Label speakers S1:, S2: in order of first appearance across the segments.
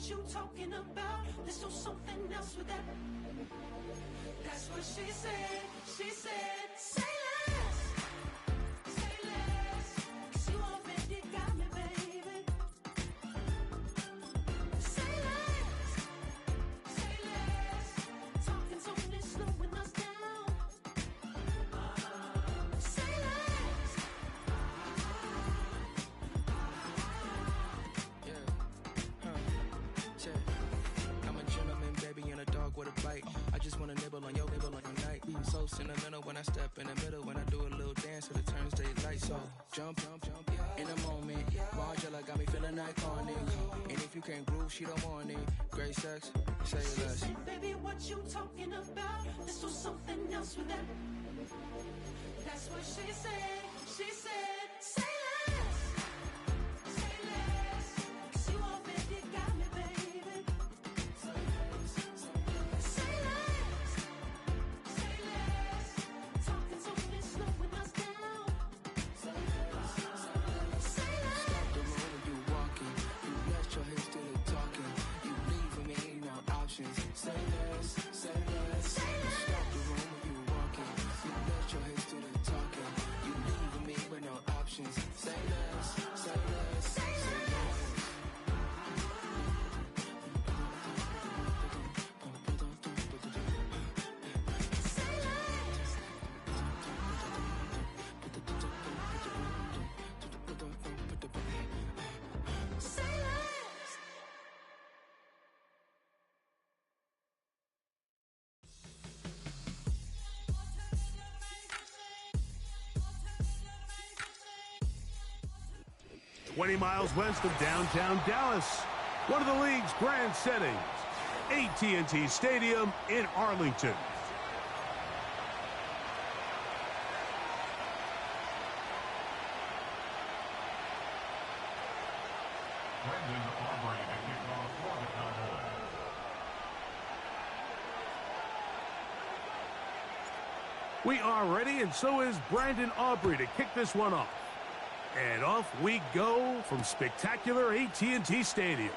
S1: You talking about? Let's do something else with that. That's what she said. She said, say less. Say less. 'Cause you already got me, baby. Say less. Say less. Talking's only slowing us down. Say less.
S2: I'm a gentleman, baby, and a dog with a bite. I just wanna nibble on your night. I'm so sentimental when I step in the middle. When I do a little dance, till it turns daylight. So jump, in a moment. Margella got me feeling iconic. And if you can't groove, she don't want it. Great sex, say less.
S1: She said, baby, what you talking about? Let's do something else with that. That's what she said. She said, say less. Say less. 'Cause you already got me, baby. Say less. Say less. Say less. Talking's only slowing us down. Say less. Say less.
S2: Stop the room when you walking. You rest your hips till it talking. You leaving me no options. Say less, say less.
S1: Say less.
S2: Stop the room when you walking. You rest your hips till it talking. You leaving me with no options. Say less, say less,
S1: Say less. Say less. Say less.
S3: 20 miles west of downtown Dallas, one of the league's grand settings, AT&T Stadium in Arlington. We are ready, and so is Brandon Aubrey to kick this one off. And off we go from spectacular AT&T Stadium.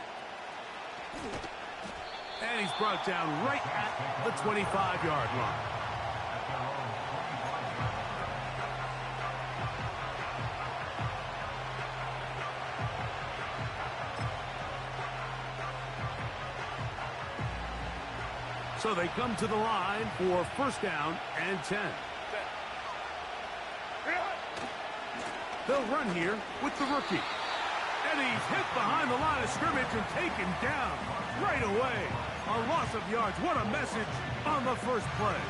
S3: And he's brought down right at the 25-yard line. So they come to the line for first down and 10. They'll run here with the rookie. And he's hit behind the line of scrimmage and taken down right away. A loss of yards. What a message on the first play.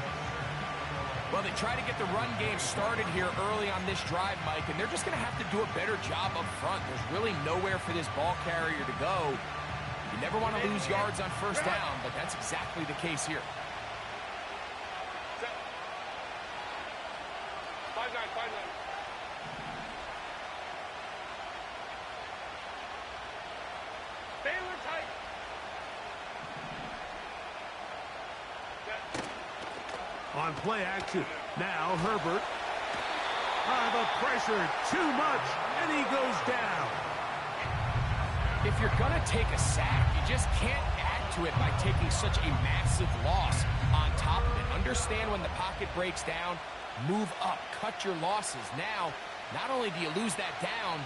S4: Well, they try to get the run game started here early on this drive, Mike, and they're just going to have to do a better job up front. There's really nowhere for this ball carrier to go. You never want to lose yards on first down, but that's exactly the case here.
S3: 5-9. Baylor tight. On play action. Now Herbert. The pressure too much, and he goes down.
S4: If you're going to take a sack, you just can't add to it by taking such a massive loss on top of it. Understand when the pocket breaks down, move up, cut your losses. Now, not only do you lose that down,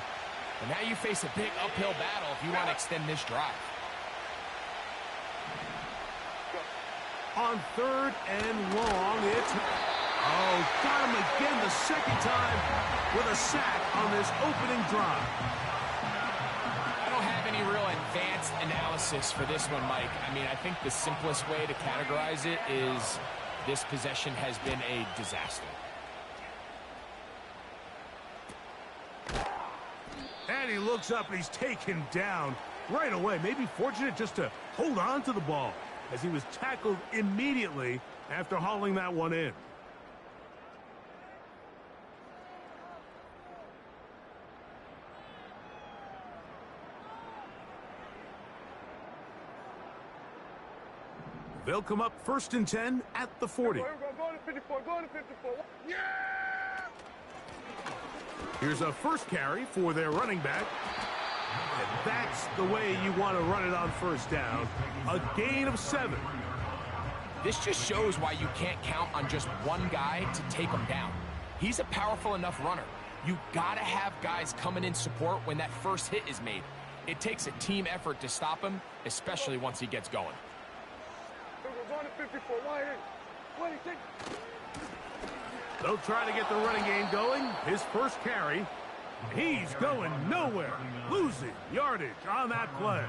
S4: but now you face a big uphill battle if you want to extend this drive.
S3: On 3rd and long, it's... Oh, got him again the second time with a sack on this opening drive.
S4: I don't have any real advanced analysis for this one, Mike. I mean, I think the simplest way to categorize it is this possession has been a disaster.
S3: And he looks up and he's taken down right away. Maybe fortunate just to hold on to the ball as he was tackled immediately after hauling that one in. They'll come up 1st and 10 at the 40.
S5: Go to 54, go to 54. Yeah!
S3: Here's a first carry for their running back. And that's the way you want to run it on 1st down. A gain of 7.
S4: This just shows why you can't count on just one guy to take him down. He's a powerful enough runner. You got to have guys coming in support when that first hit is made. It takes a team effort to stop him, especially once he gets going.
S5: Go to 54, wide in. 26.
S3: They'll try to get the running game going. His first carry. He's going nowhere. Losing yardage on that play.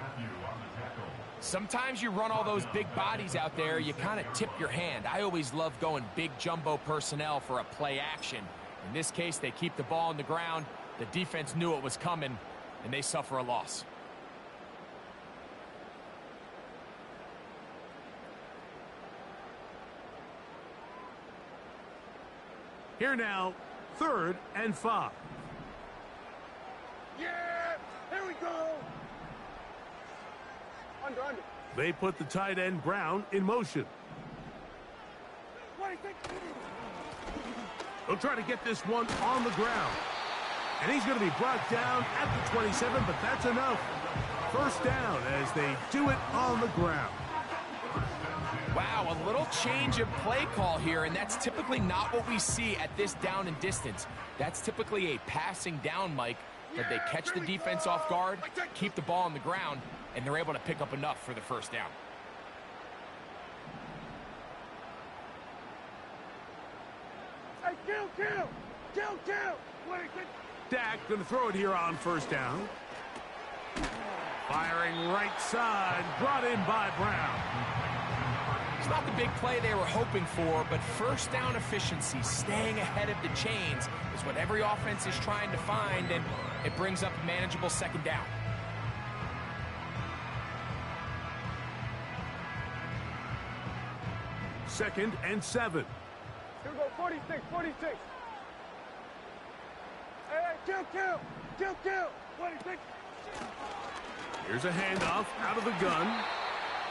S4: Sometimes you run all those big bodies out there, you kind of tip your hand. I always love going big jumbo personnel for a play action. In this case, they keep the ball on the ground. The defense knew it was coming, and they suffer a loss.
S3: Here now, 3rd and 5.
S5: Yeah! Here we go! Under.
S3: They put the tight end Brown in motion.
S5: 26.
S3: They'll try to get this one on the ground. And he's going to be brought down at the 27, but that's enough. 1st down as they do it on the ground.
S4: Wow, a little change of play call here, and that's typically not what we see at this down and distance. That's typically a passing down, Mike, but they catch the defense off guard, keep the ball on the ground, and they're able to pick up enough for the 1st down.
S5: Hey, kill! 26.
S3: Dak going to throw it here on 1st down. Firing right side, brought in by Brown.
S4: It's not the big play they were hoping for, but 1st down efficiency, staying ahead of the chains, is what every offense is trying to find, and it brings up a manageable 2nd down.
S3: Second and 7.
S5: Here we go, 46. Hey, kill! 26.
S3: Here's a handoff out of the gun.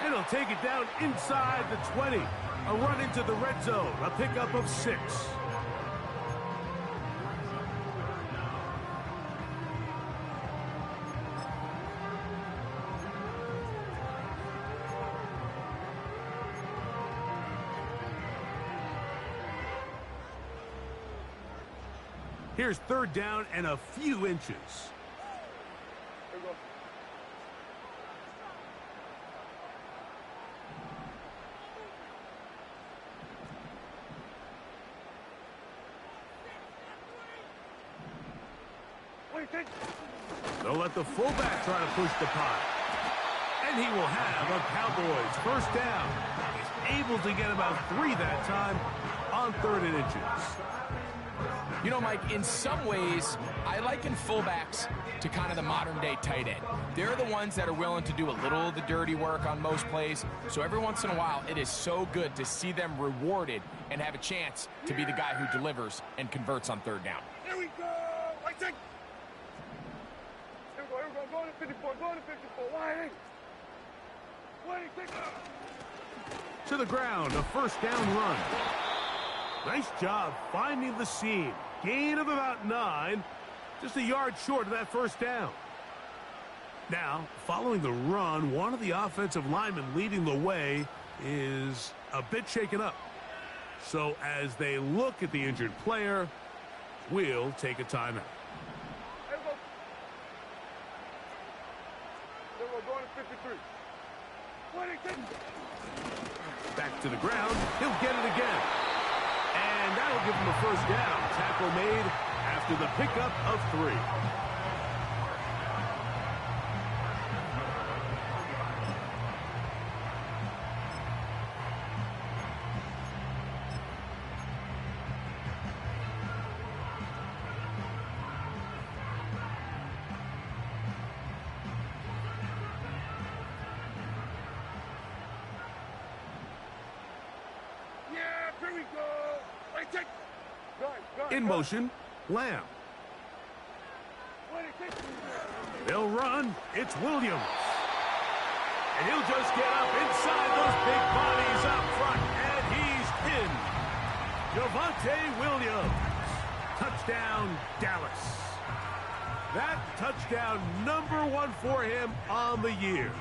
S3: And he'll take it down inside the 20. A run into the red zone. A pickup of 6. Here's 3rd down and a few inches.
S5: Here we go.
S3: They'll let the fullback try to push the pile. And he will have a Cowboys 1st down. He's able to get about 3 that time on 3rd and inches.
S4: You know, Mike, in some ways, I liken fullbacks to kind of the modern-day tight end. They're the ones that are willing to do a little of the dirty work on most plays. So every once in a while, it is so good to see them rewarded and have a chance to be the guy who delivers and converts on 3rd down.
S5: Here we go! Here we go. Go to 54, wide in. 26.
S3: To the ground, a 1st down run. Nice job finding the seam. Gain of about 9. Just a yard short of that 1st down. Now, following the run, one of the offensive linemen leading the way is a bit shaken up. So as they look at the injured player, we'll take a timeout.
S5: Going to 53.
S3: Back to the ground. He'll get it again. And that'll give him a first down. Tackle made after the pickup of 3. In motion, Lamb. They'll run. It's Williams. And he'll just get up inside those big bodies up front. And he's pinned. Javonte Williams. Touchdown, Dallas. That touchdown number 1 for him on the year.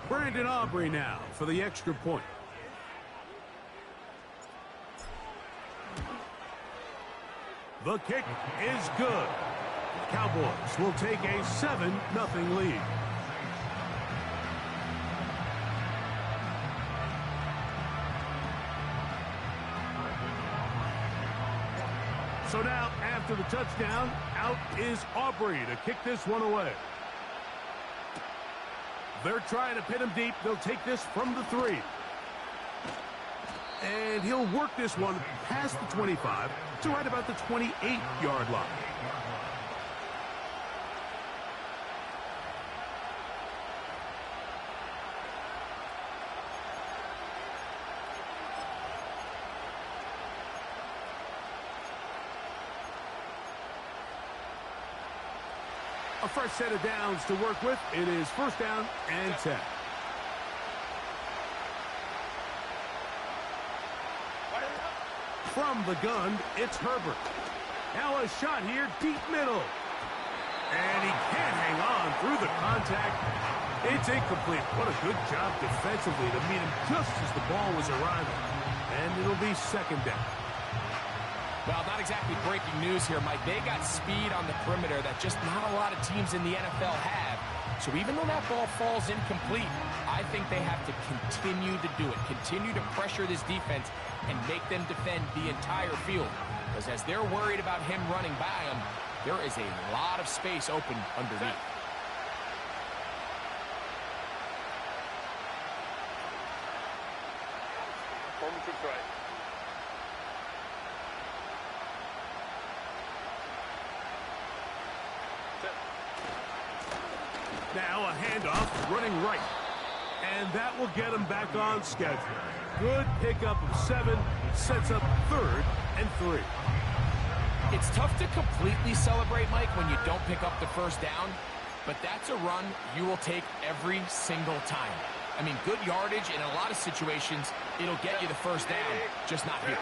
S3: Brandon Aubrey now for the extra point. The kick is good. Cowboys will take a 7-0 lead. So now, after the touchdown, out is Aubrey to kick this one away. They're trying to pin him deep. They'll take this from the 3. And he'll work this one past the 25 to right about the 28-yard line. A fresh set of downs to work with. It is first down and 10. From the gun, it's Herbert. Now a shot here, deep middle. And he can't hang on through the contact. It's incomplete. What a good job defensively to meet him just as the ball was arriving. And it'll be second down.
S4: Well, not exactly breaking news here, Mike. They got speed on the perimeter that just not a lot of teams in the NFL have. So even though that ball falls incomplete, I think they have to continue to do it. Continue to pressure this defense and make them defend the entire field. Because as they're worried about him running by them, there is a lot of space open underneath.
S3: Now a handoff running right. And that will get him back on schedule. Good pickup of 7, sets up 3rd and 3.
S4: It's tough to completely celebrate, Mike, when you don't pick up the first down, but that's a run you will take every single time. I mean, good yardage in a lot of situations, it'll get you the first down, just not here.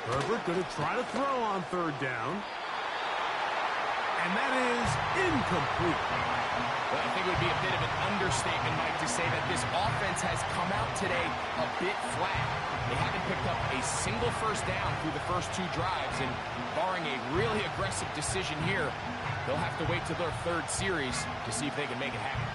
S3: Herbert going to try to throw on 3rd down. And that is incomplete.
S4: Well, I think it would be a bit of an understatement, Mike, to say that this offense has come out today a bit flat. They haven't picked up a single first down through the first 2 drives, and barring a really aggressive decision here, they'll have to wait till their 3rd series to see if they can make it happen.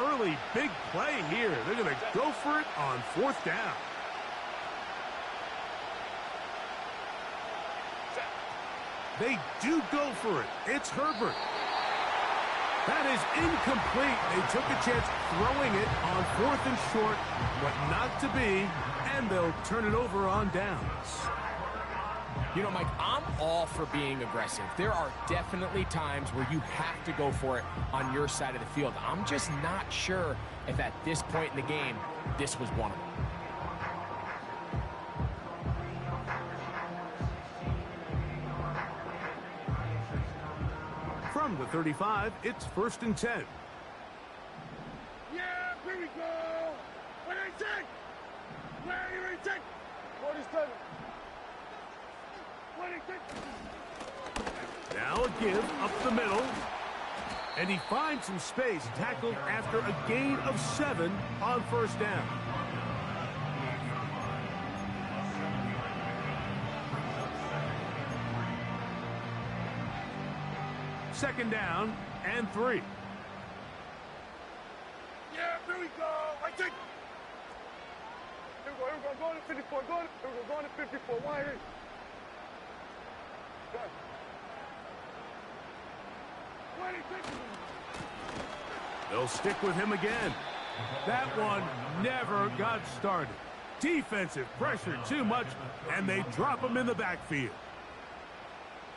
S3: Early big play here. They're going to go for it on 4th down. They do go for it. It's Herbert. That is incomplete. They took a chance throwing it on 4th and short, but not to be, and they'll turn it over on downs.
S4: You know, Mike, I'm all for being aggressive. There are definitely times where you have to go for it on your side of the field. I'm just not sure if at this point in the game, this was one of them.
S3: From the 35, it's 1st and 10.
S5: Yeah, here we go. What do you think? Where do you think? 47. What do you think?
S3: Now a give up the middle. And he finds some space, tackled after a gain of 7 on 1st down. Second down and 3.
S5: Yeah, here we go. I think. Here we go. Going to 54. Going to 54. Why? Good. What do you think?
S3: They'll stick with him again. That one never got started. Defensive pressure too much, and they drop him in the backfield.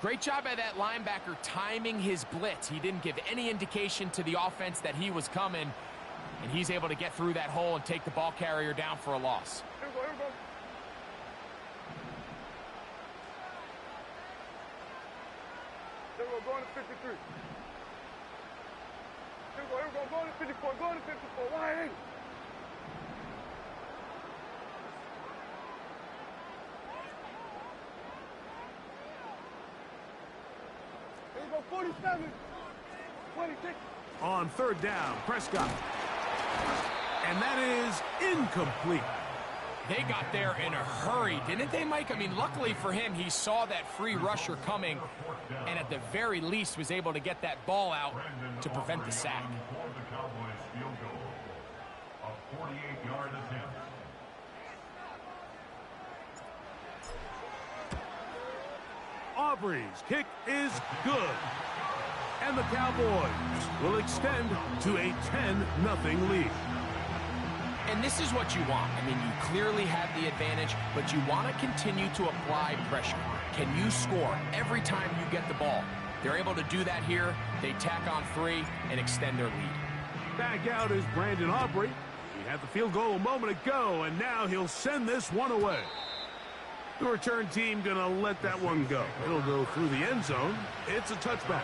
S4: Great job by that linebacker timing his blitz. He didn't give any indication to the offense that he was coming, and he's able to get through that hole and take the ball carrier down for a loss.
S5: Here we go. Here we go. Here we go. Going to 53. Here we go. Here we go. Going to 54. Going to 54. Why? Here we go. 47. What do you think?
S3: On 3rd down, Prescott. And that is incomplete.
S4: They got there in a hurry, didn't they, Mike? I mean, luckily for him, he saw that free rusher coming and at the very least was able to get that ball out to prevent the sack.
S3: Aubrey's kick is good. And the Cowboys will extend to a 10-0 lead.
S4: And this is what you want. I mean, you clearly have the advantage, but you want to continue to apply pressure. Can you score every time you get the ball? They're able to do that here. They tack on 3 and extend their lead.
S3: Back out is Brandon Aubrey. He had the field goal a moment ago, and now he'll send this one away. The return team gonna let that one go. It'll go through the end zone. It's a touchback.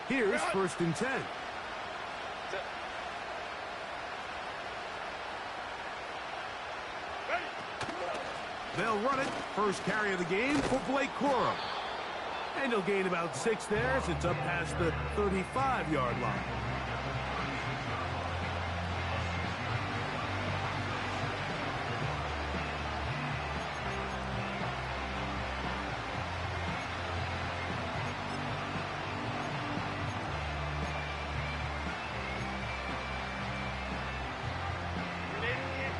S3: Here's 1st and 10. They'll run it. First carry of the game for Blake Corum. And he'll gain about 6 there as it's up past the 35-yard line.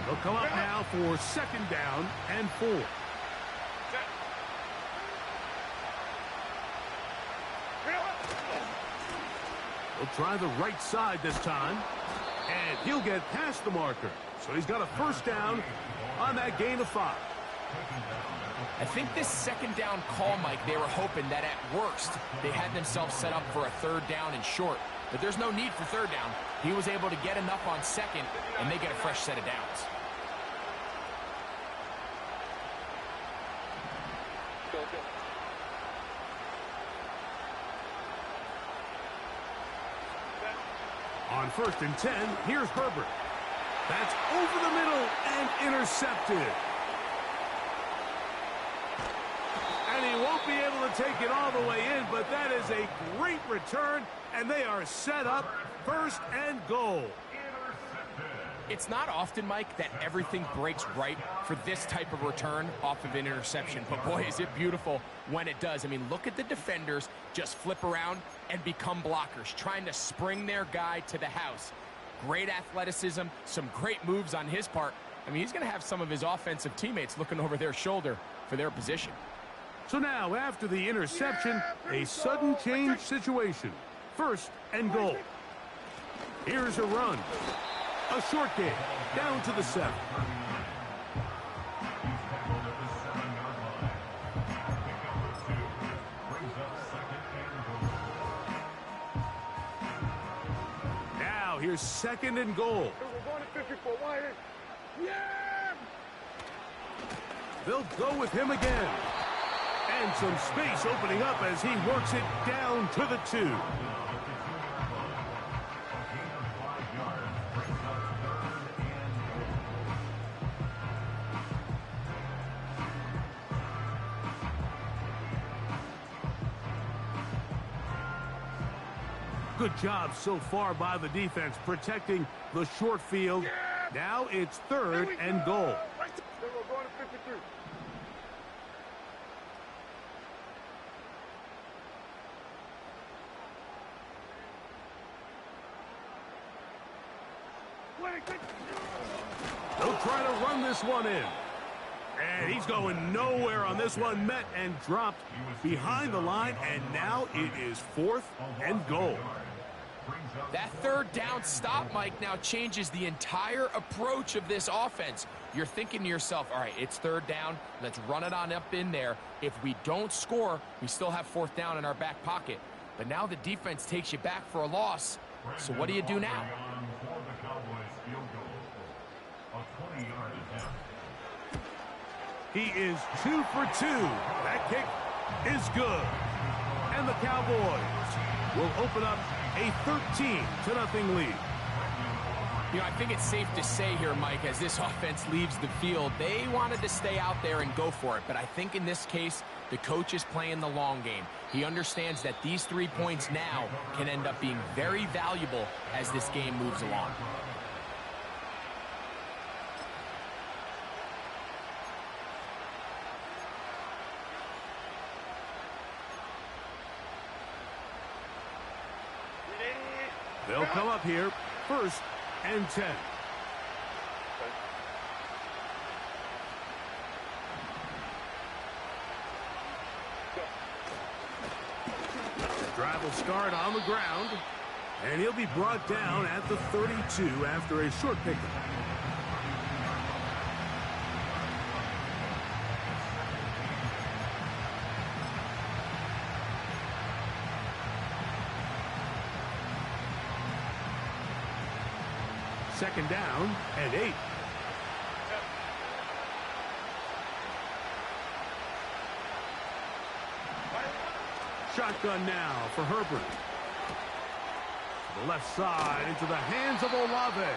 S3: They'll come up now for 2nd down and 4. He'll try the right side this time, and he'll get past the marker. So he's got a 1st down on that gain of 5.
S4: I think this 2nd down call, Mike, they were hoping that at worst they had themselves set up for a 3rd down and short. But there's no need for 3rd down. He was able to get enough on 2nd, and they get a fresh set of downs.
S3: On 1st and 10, here's Herbert. That's over the middle and intercepted. And he won't be able to take it all the way in, but that is a great return, and they are set up 1st and goal.
S4: It's not often, Mike, that everything breaks right for this type of return off of an interception. But, boy, is it beautiful when it does. I mean, look at the defenders just flip around and become blockers, trying to spring their guy to the house. Great athleticism, some great moves on his part. I mean, he's going to have some of his offensive teammates looking over their shoulder for their position.
S3: So now, after the interception, a sudden change situation. 1st and goal. Here's a run. A short game, down to the 7. Now, here's 2nd and goal.
S5: We're going to 54. Why? Yeah!
S3: They'll go with him again. And some space opening up as he works it down to the 2. Good job so far by the defense protecting the short field. Now it's 3rd and goal.
S5: We're going to 53.
S3: They'll try to run this one in. And he's going nowhere on this one. Met and dropped behind the line. And now it is 4th and goal.
S4: That 3rd down stop, Mike, now changes the entire approach of this offense. You're thinking to yourself, all right, it's 3rd down. Let's run it on up in there. If we don't score, we still have 4th down in our back pocket. But now the defense takes you back for a loss. So what do you do now?
S3: He is 2 for 2. That kick is good. And the Cowboys will open up a 13-0 lead.
S4: You know, I think it's safe to say here, Mike, as this offense leaves the field, they wanted to stay out there and go for it. But I think in this case, the coach is playing the long game. He understands that these 3 points now can end up being very valuable as this game moves along.
S3: They'll come up here, 1st and 10. The drive will start on the ground, and he'll be brought down at the 32 after a short pickup. Second down and 8. Shotgun now for Herbert. To the left side into the hands of Olave.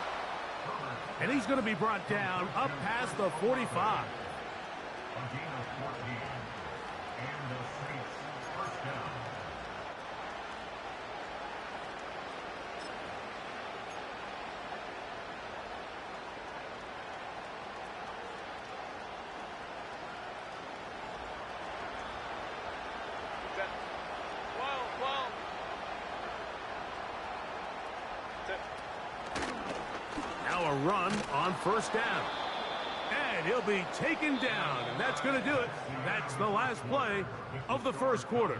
S3: And he's going to be brought down up past the 45. Now a run on 1st down. And he'll be taken down, and that's going to do it. That's the last play of the 1st quarter.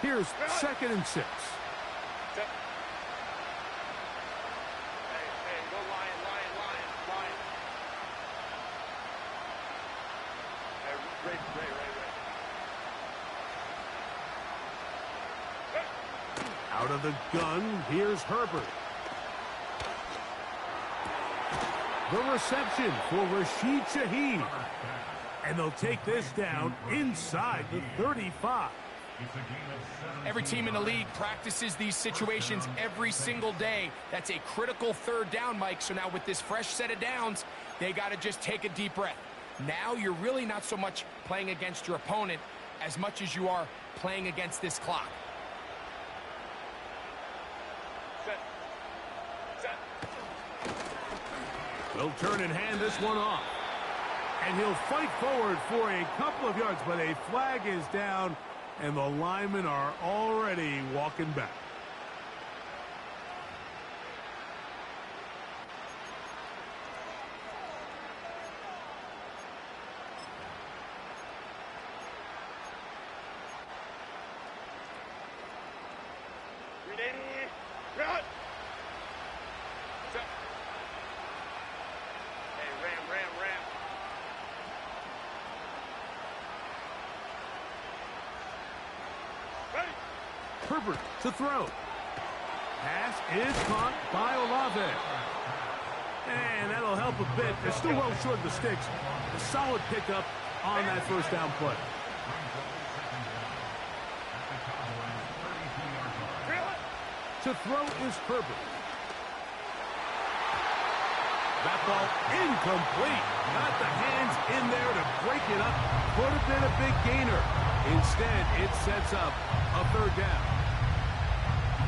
S3: Here's 2nd and 6.
S5: Hey, go Lion. Hey, Ray.
S3: Out of the gun, here's Herbert. The reception for Rashid Shaheed. And they'll take this down inside the 35.
S4: Every team in the league practices these situations every single day. That's a critical 3rd down, Mike. So now with this fresh set of downs, they got to just take a deep breath. Now you're really not so much playing against your opponent as much as you are playing against this clock.
S5: Set.
S3: They'll turn and hand this one off. And he'll fight forward for a couple of yards, but a flag is down, and the linemen are already walking back.
S5: Run! Hey, ram. Ready?
S3: Herbert to throw. Pass is caught by Olave. And that'll help a bit. They're still well short of the sticks. A solid pickup on that first down play. To throw is Herbert. That ball incomplete. Got the hands in there to break it up. Could have been a big gainer. Instead, it sets up a third down.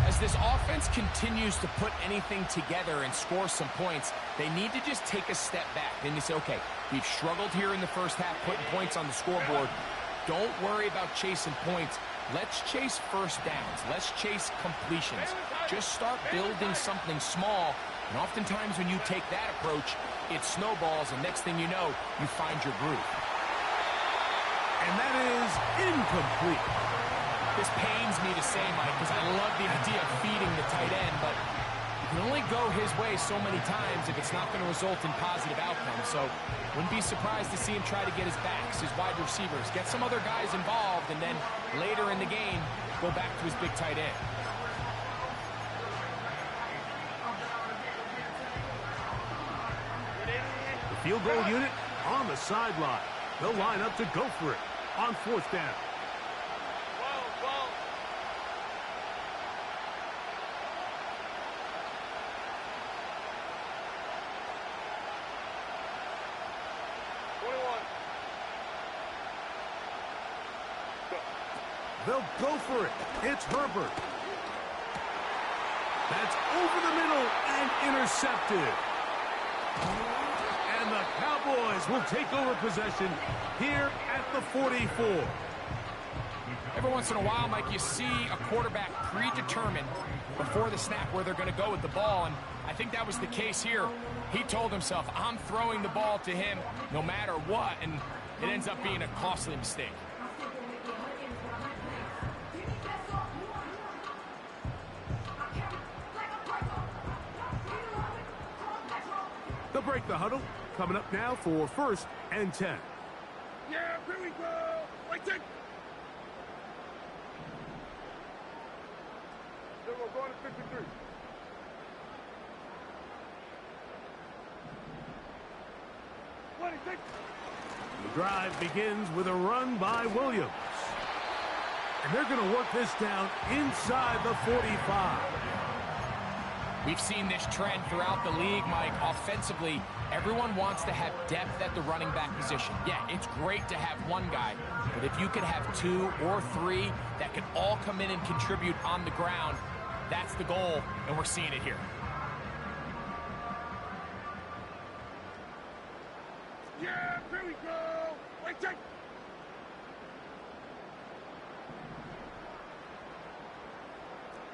S4: As this offense continues to put anything together and score some points, they need to just take a step back. Then you say, okay, we've struggled here in the first half, putting points on the scoreboard. Don't worry about chasing points. Let's chase first downs. Let's chase completions. Just start building something small. And oftentimes when you take that approach, it snowballs, and next thing you know, you find your groove.
S3: And that is incomplete.
S4: This pains me to say, Mike, because I love the idea of feeding the tight end, but you can only go his way so many times if it's not going to result in positive outcomes. So wouldn't be surprised to see him try to get his backs, his wide receivers, get some other guys involved, and then later in the game, go back to his big tight end.
S3: The field goal unit on the sideline. They'll line up to go for it on fourth down. They'll go for it. It's Herbert. That's over the middle and intercepted. And the Cowboys will take over possession here at the 44.
S4: Every once in a while, Mike, you see a quarterback predetermined before the snap where they're going to go with the ball, and I think that was the case here. He told himself, I'm throwing the ball to him no matter what, and it ends up being a costly mistake.
S3: They'll break the huddle. Coming up now for 1st and 10.
S5: Yeah, here we go. Wait, take. Then we're going to 53. What is it?
S3: The drive begins with a run by Williams. And they're going to work this down inside the 45.
S4: We've seen this trend throughout the league, Mike. Offensively, everyone wants to have depth at the running back position. Yeah, it's great to have one guy, but if you could have 2 or 3 that could all come in and contribute on the ground, that's the goal, and we're seeing it here.
S5: Yeah, here we go. Wait, take.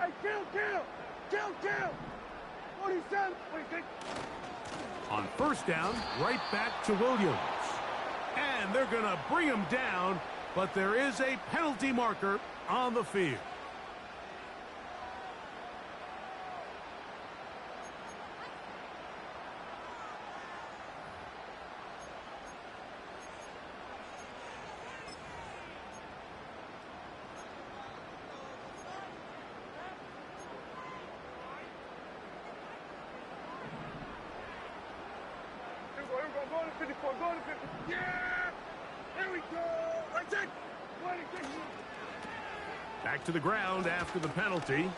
S5: Hey, kill. 47, 46.
S3: On first down, right back to Williams. And they're going to bring him down, but there is a penalty marker on the field.
S5: Going to 54, going to 50. Yeah! Here we go! Right take! 26.
S3: Back to the ground after the penalty.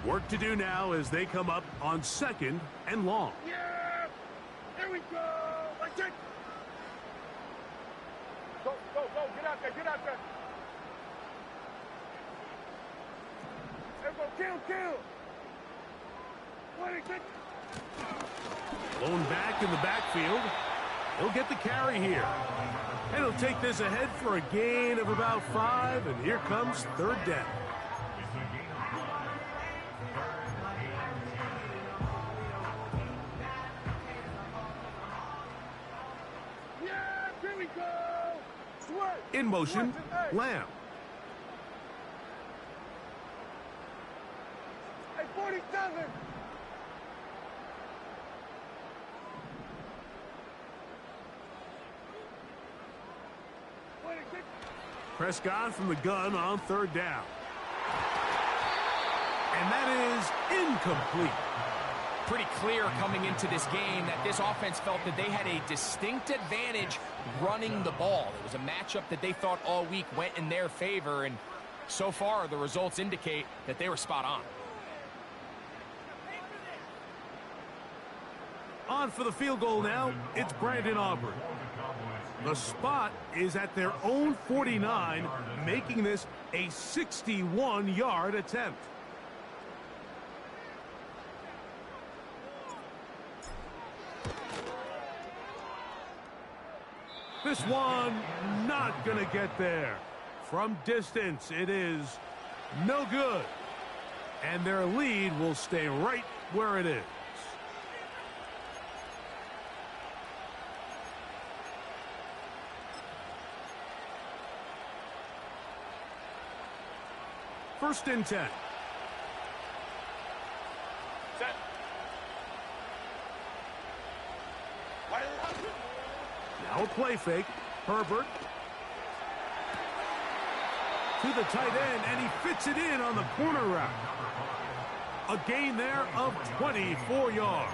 S3: Work to do now as they come up on 2nd and long.
S5: Yeah! Here we go! That's it! Go, go, go! Get out there, get out there! Everyone, kill! 26!
S3: Blown back in the backfield. He'll get the carry here. And he'll take this ahead for a gain of about 5, and here comes 3rd down.
S5: Yeah, here we go! Sweat!
S3: In motion, Lamb.
S5: Hey, 47!
S3: Prescott from the gun on 3rd down. And that is incomplete.
S4: Pretty clear coming into this game that this offense felt that they had a distinct advantage running the ball. It was a matchup that they thought all week went in their favor, and so far the results indicate that they were spot on.
S3: On for the field goal now, it's Brandon Aubrey. The spot is at their own 49, making this a 61-yard attempt. This one not going to get there. From distance, it is no good. And their lead will stay right where it is. First and 10.
S5: Set.
S3: Now a play fake. Herbert to the tight end, and he fits it in on the corner route. A gain there of 24 yards.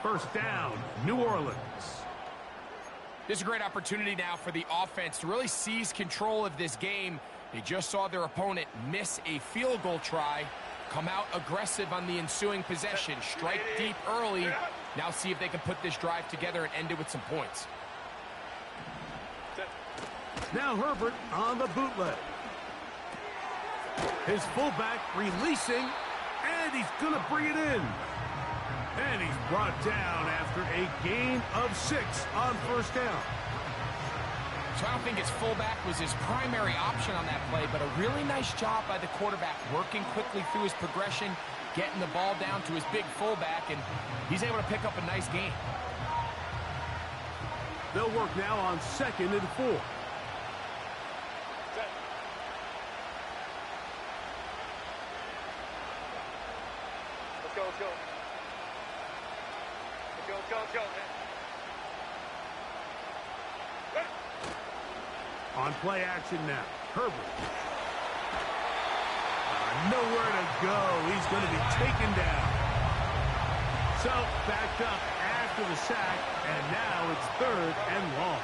S3: First down, New Orleans.
S4: This is a great opportunity now for the offense to really seize control of this game. They just saw their opponent miss a field goal try, come out aggressive on the ensuing possession, strike deep early. Now see if they can put this drive together and end it with some points.
S3: Now Herbert on the bootleg. His fullback releasing, and he's going to bring it in. And he's brought down after a gain of 6 on first down.
S4: So I don't think his fullback was his primary option on that play, but a really nice job by the quarterback working quickly through his progression, getting the ball down to his big fullback, and he's able to pick up a nice gain.
S3: They'll work now on 2nd and 4.
S5: Let's go, let's go. Let's go, man.
S3: On play action now, Herbert. Nowhere to go. He's going to be taken down. So, backed up after the sack, and now it's 3rd and long.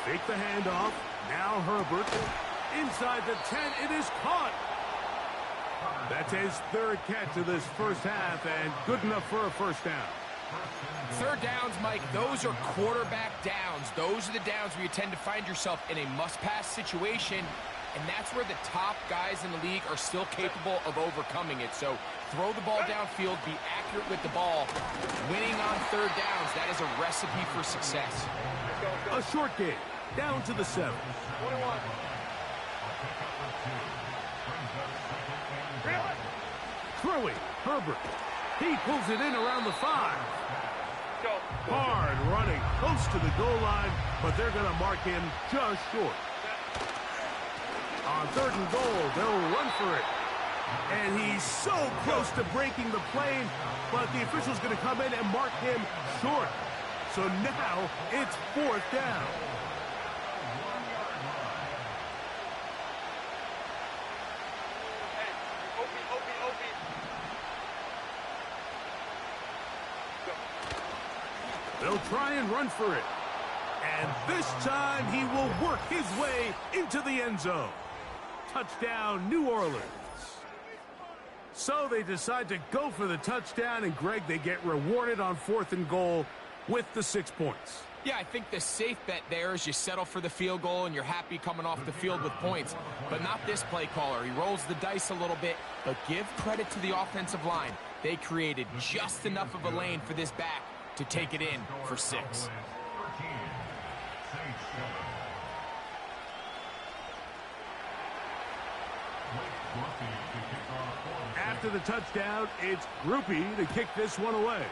S3: Fake the handoff. Now Herbert. Inside the 10, it is caught. That's his 3rd catch of this first half, and good enough for a first down.
S4: 3rd downs, Mike, those are quarterback downs. Those are the downs where you tend to find yourself in a must-pass situation, and that's where the top guys in the league are still capable of overcoming it. So throw the ball downfield, be accurate with the ball. Winning on 3rd downs, that is a recipe for success.
S3: A short game, down to the 7.
S5: 21.
S3: Throwing, Herbert. He pulls it in around the 5. Hard running close to the goal line, but they're going to mark him just short. On 3rd and goal, they'll run for it. And he's so close to breaking the plane, but the official's going to come in and mark him short. So now it's 4th down. They'll try and run for it. And this time he will work his way into the end zone. Touchdown, New Orleans. So they decide to go for the touchdown, and Greg, they get rewarded on 4th and goal with the 6 points.
S4: Yeah, I think the safe bet there is you settle for the field goal and you're happy coming off the field with points. But not this play caller. He rolls the dice a little bit, but give credit to the offensive line. They created just enough of a lane for this back to take it in for 6.
S3: After the touchdown, it's Groupie to kick this one away.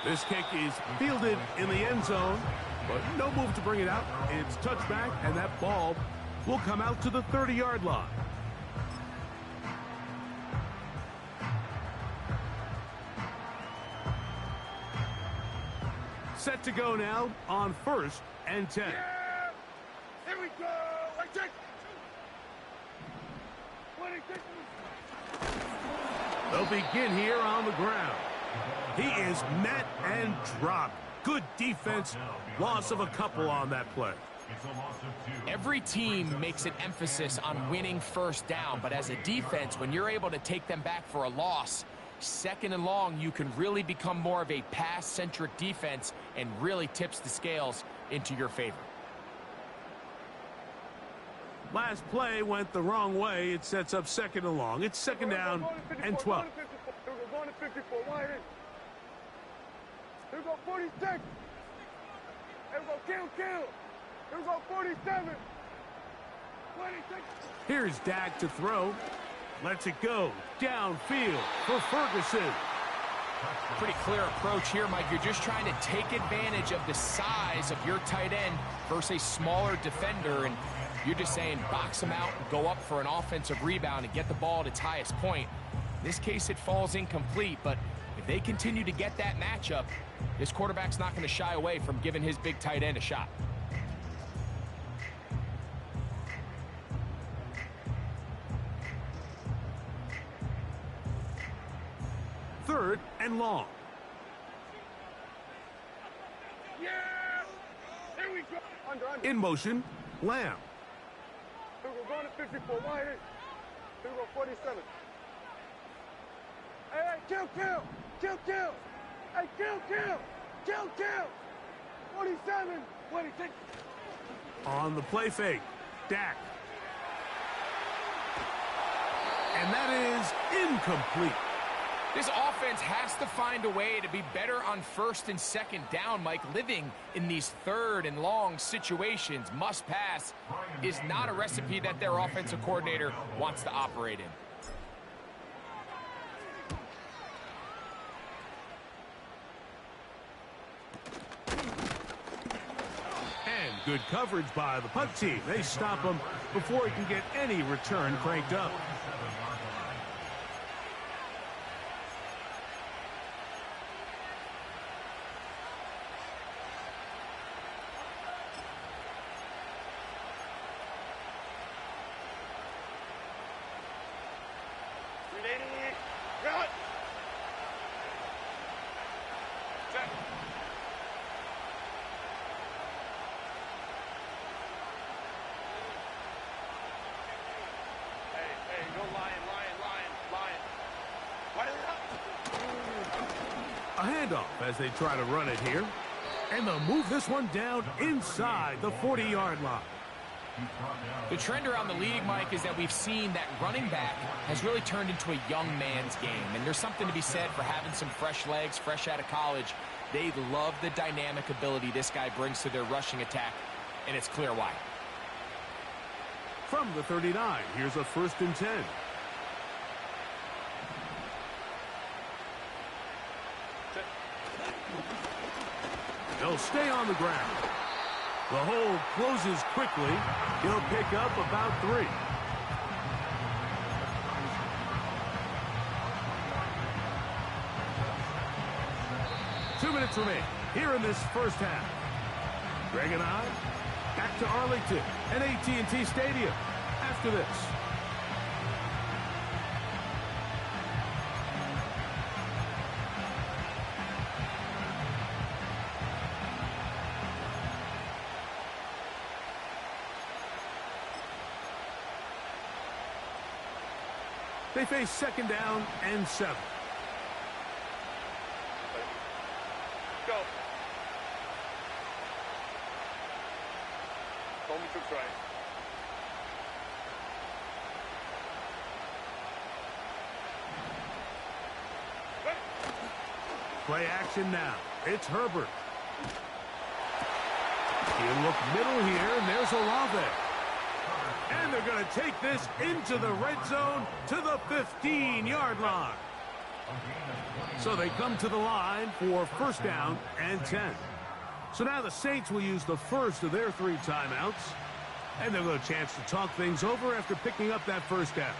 S3: This kick is fielded in the end zone, but no move to bring it out. It's touchback, and that ball will come out to the 30-yard line. Set to go now on 1st and 10.
S5: Yeah! Here we go! I take.
S3: They'll begin here on the ground. He is met and dropped. Good defense. Loss of a couple on that play.
S4: Every team makes an emphasis on winning first down, but as a defense, when you're able to take them back for a loss, 2nd and long, you can really become more of a pass-centric defense and really tips the scales into your favor.
S3: Last play went the wrong way. It sets up 2nd and long. It's 2nd down and 12.
S5: Going to 54. Wide in. Here we go 46. Here we go kill. Here we go 47. 26.
S3: Here's Dak to throw. Lets it go downfield for Ferguson.
S4: Pretty clear approach here, Mike. You're just trying to take advantage of the size of your tight end versus a smaller defender, and you're just saying box him out, go up for an offensive rebound, and get the ball at its highest point. In this case, it falls incomplete, but if they continue to get that matchup, this quarterback's not going to shy away from giving his big tight end a shot.
S3: Third and long.
S5: Yeah! Here we go. Under.
S3: In motion, Lamb.
S5: Here we go going to 54. Wide in. Here we go 47. Hey, kill. Hey, kill. 47. 26.
S3: On the play fake, Dak. And that is incomplete.
S4: This offense has to find a way to be better on 1st and 2nd down, Mike. Living in these 3rd and long situations, must pass, is not a recipe that their offensive coordinator wants to operate in.
S3: And good coverage by the punt team. They stop him before he can get any return cranked up. A handoff as they try to run it here. And they'll move this one down inside the 40-yard line.
S4: The trend around the league, Mike, is that we've seen that running back has really turned into a young man's game. And there's something to be said for having some fresh legs, fresh out of college. They love the dynamic ability this guy brings to their rushing attack, and it's clear why.
S3: From the 39, here's a 1st and 10. They'll stay on the ground. The hole closes quickly. He'll pick up about 3. Two minutes remain here in this first half. Greg and I back to Arlington and AT&T Stadium after this. They face 2nd down and 7.
S5: Go. Hold me to try.
S3: Play action now. It's Herbert. He'll look middle here, and there's Olave. And they're going to take this into the red zone to the 15-yard line. So they come to the line for 1st down and 10. So now the Saints will use the first of their 3 timeouts, and they'll get a chance to talk things over after picking up that 1st down.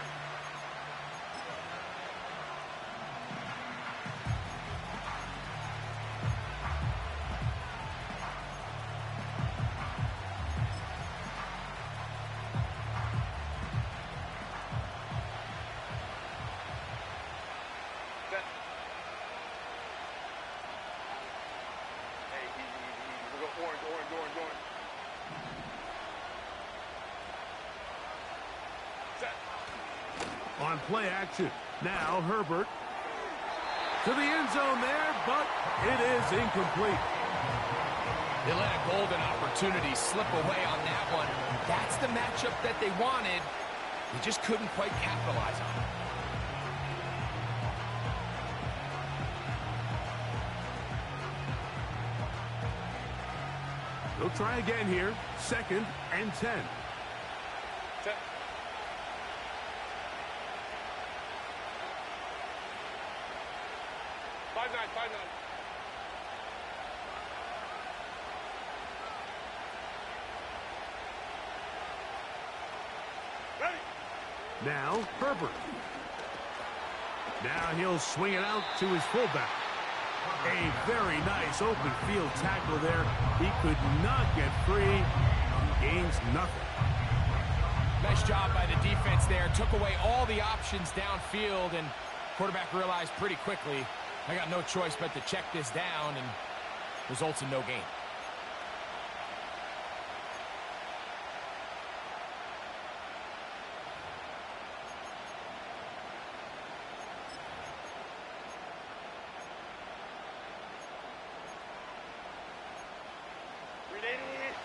S3: On play action, now Herbert to the end zone there, but it is incomplete.
S4: They let a golden opportunity slip away on that one. That's the matchup that they wanted. They just couldn't quite capitalize on it.
S3: They'll try again here, 2nd and 10.
S5: 5-9. Ready?
S3: Now Herbert. Now he'll swing it out to his fullback. A very nice open field tackle there. He could not get free. He gains nothing.
S4: Nice job by the defense there. Took away all the options downfield, and quarterback realized pretty quickly, I got no choice but to check this down, and results in no gain.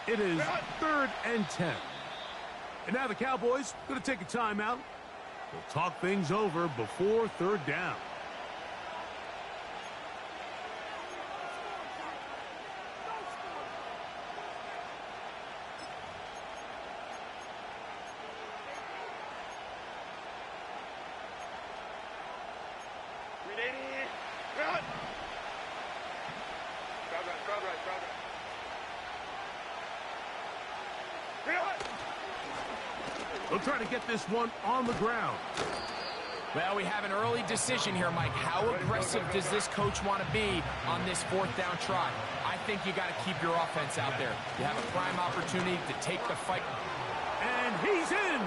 S3: It is 3rd and 10. And now the Cowboys going to take a timeout. They'll talk things over before 3rd down. They'll try to get this one on the ground.
S4: Well, we have an early decision here, Mike. How aggressive does this coach want to be on this 4th down try? I think you got to keep your offense out there. You have a prime opportunity to take the fight.
S3: And he's in.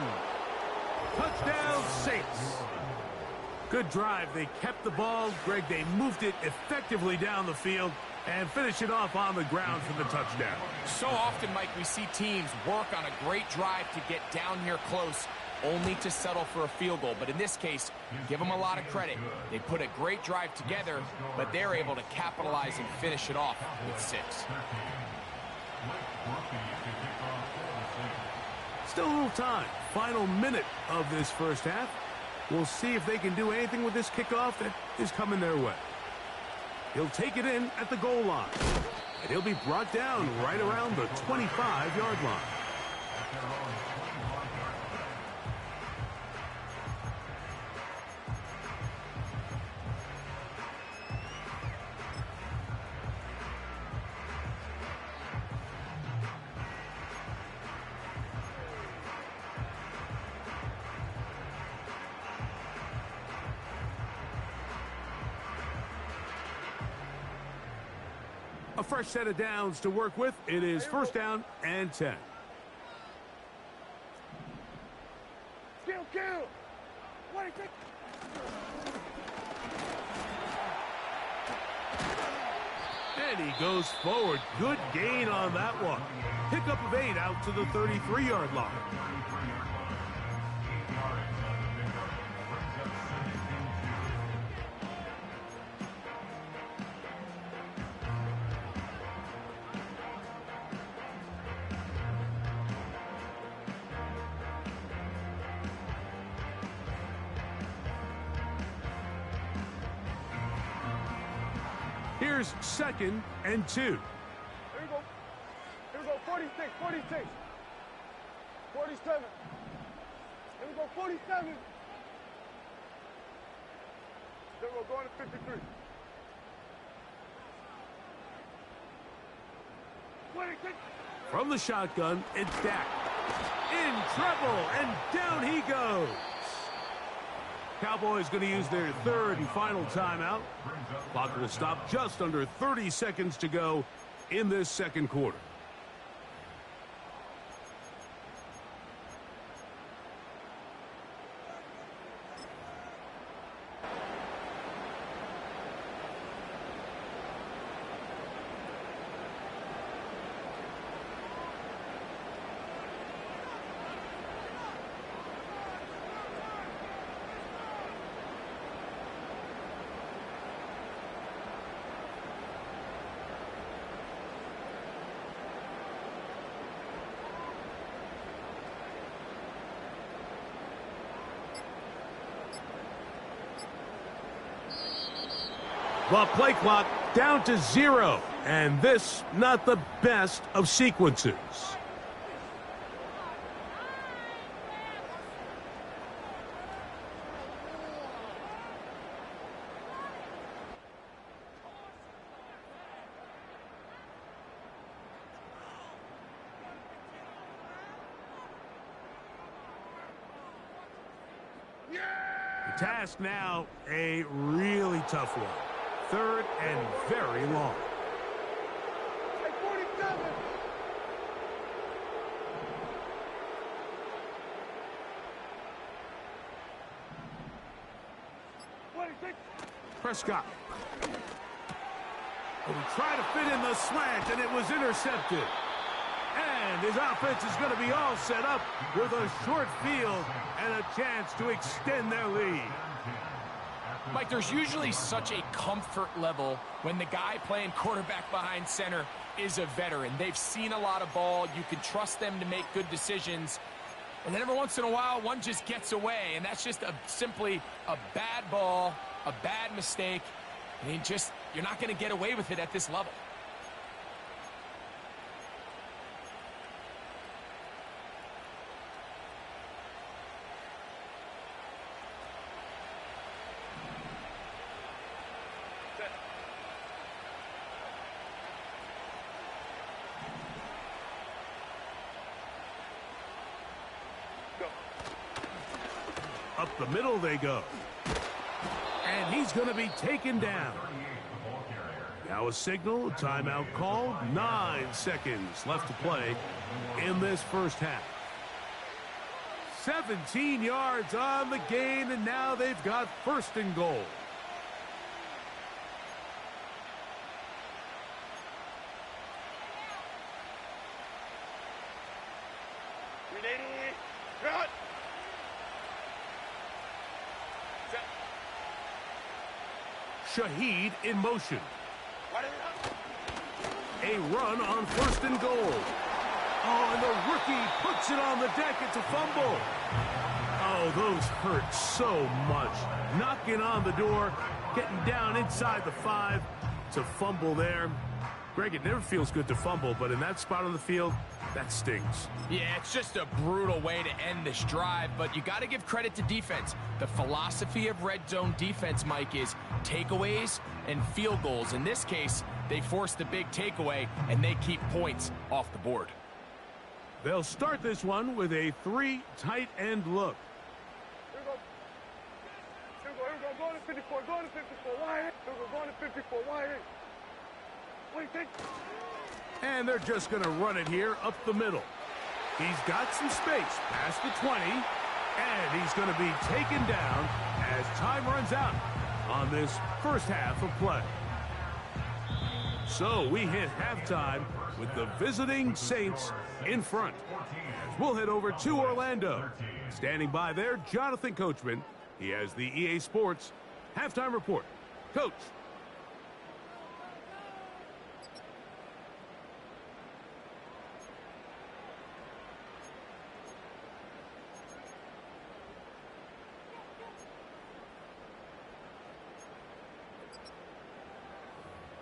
S3: Touchdown, Saints. Good drive. They kept the ball. Greg, they moved it effectively down the field and finish it off on the ground for the touchdown.
S4: So often, Mike, we see teams work on a great drive to get down here close, only to settle for a field goal. But in this case, give them a lot of credit. They put a great drive together, but they're able to capitalize and finish it off with 6.
S3: Still a little time. Final minute of this first half. We'll see if they can do anything with this kickoff that is coming their way. He'll take it in at the goal line. And he'll be brought down right around the 25-yard line. A fresh set of downs to work with. It is 1st down and 10.
S5: Kill. What do you think?
S3: And he goes forward. Good gain on that one. Pickup of 8 out to the 33-yard line. Here's 2nd and 2.
S5: Here we go. Here we go. 46, 46. 47. Here we go. 47. Here we go. Going to 53. 26.
S3: From the shotgun, it's Dak. In trouble, and down he goes. Cowboys going to use their 3rd and final timeout. Clock will stop just under 30 seconds to go in this 2nd quarter. The play clock down to 0, and this not the best of sequences. The task now, a really tough one. 3rd and very long.
S5: Hey, 47.
S3: Prescott. He tried to fit in the slant, and it was intercepted. And his offense is going to be all set up with a short field and a chance to extend their lead.
S4: Mike, there's usually such a comfort level when the guy playing quarterback behind center is a veteran. They've seen a lot of ball. You can trust them to make good decisions. And then every once in a while, one just gets away, and that's just simply a bad ball, a bad mistake. I mean, you're not going to get away with it at this level.
S3: Up the middle they go. And he's going to be taken down. Now a signal, timeout called. 9 seconds left to play in this first half. 17 yards on the gain, and now they've got 1st and goal.
S5: Cut.
S3: Shaheed in motion. A run on 1st and goal. Oh, and the rookie puts it on the deck. It's a fumble. Oh, those hurt so much. Knocking on the door, getting down inside the 5. It's a fumble there. Greg, it never feels good to fumble, but in that spot on the field, that stings.
S4: Yeah, it's just a brutal way to end this drive, but you got to give credit to defense. The philosophy of red zone defense, Mike, is takeaways and field goals. In this case, they force the big takeaway, and they keep points off the board.
S3: They'll start this one with a 3 tight end look.
S5: Here we go. Here we go. Here we go. Going to 54. Going to 54. Wide. Here we go. Going to 54. Wide. Wait, take.
S3: And they're just going to run it here up the middle. He's got some space past the 20, and he's going to be taken down as time runs out on this first half of play. So we hit halftime with the visiting Saints in front. As we'll head over to Orlando. Standing by there, Jonathan Coachman. He has the EA Sports halftime report. Coach.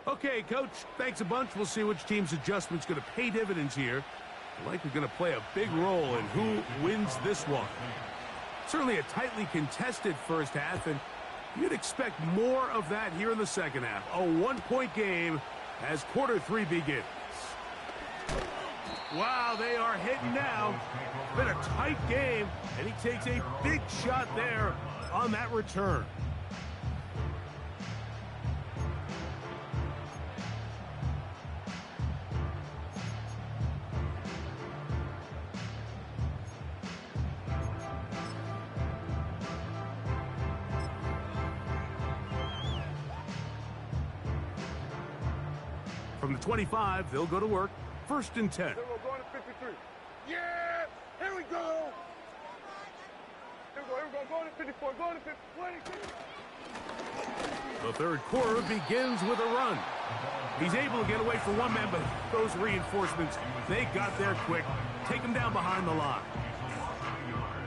S3: Okay, Coach, thanks a bunch. We'll see which team's adjustment's going to pay dividends here. Likely going to play a big role in who wins this one. Certainly a tightly contested first half, and you'd expect more of that here in the second half. A one-point game as quarter 3 begins. Wow, they are hitting now. It's been a tight game, and he takes a big shot there on that return. From the 25, they'll go to work. 1st and 10.
S5: Here we go, going to 53. Yeah! Here we go! Here we go, going to 54, going to 50, 20.
S3: The third quarter begins with a run. He's able to get away from one man, but those reinforcements, they got there quick. Take him down behind the line.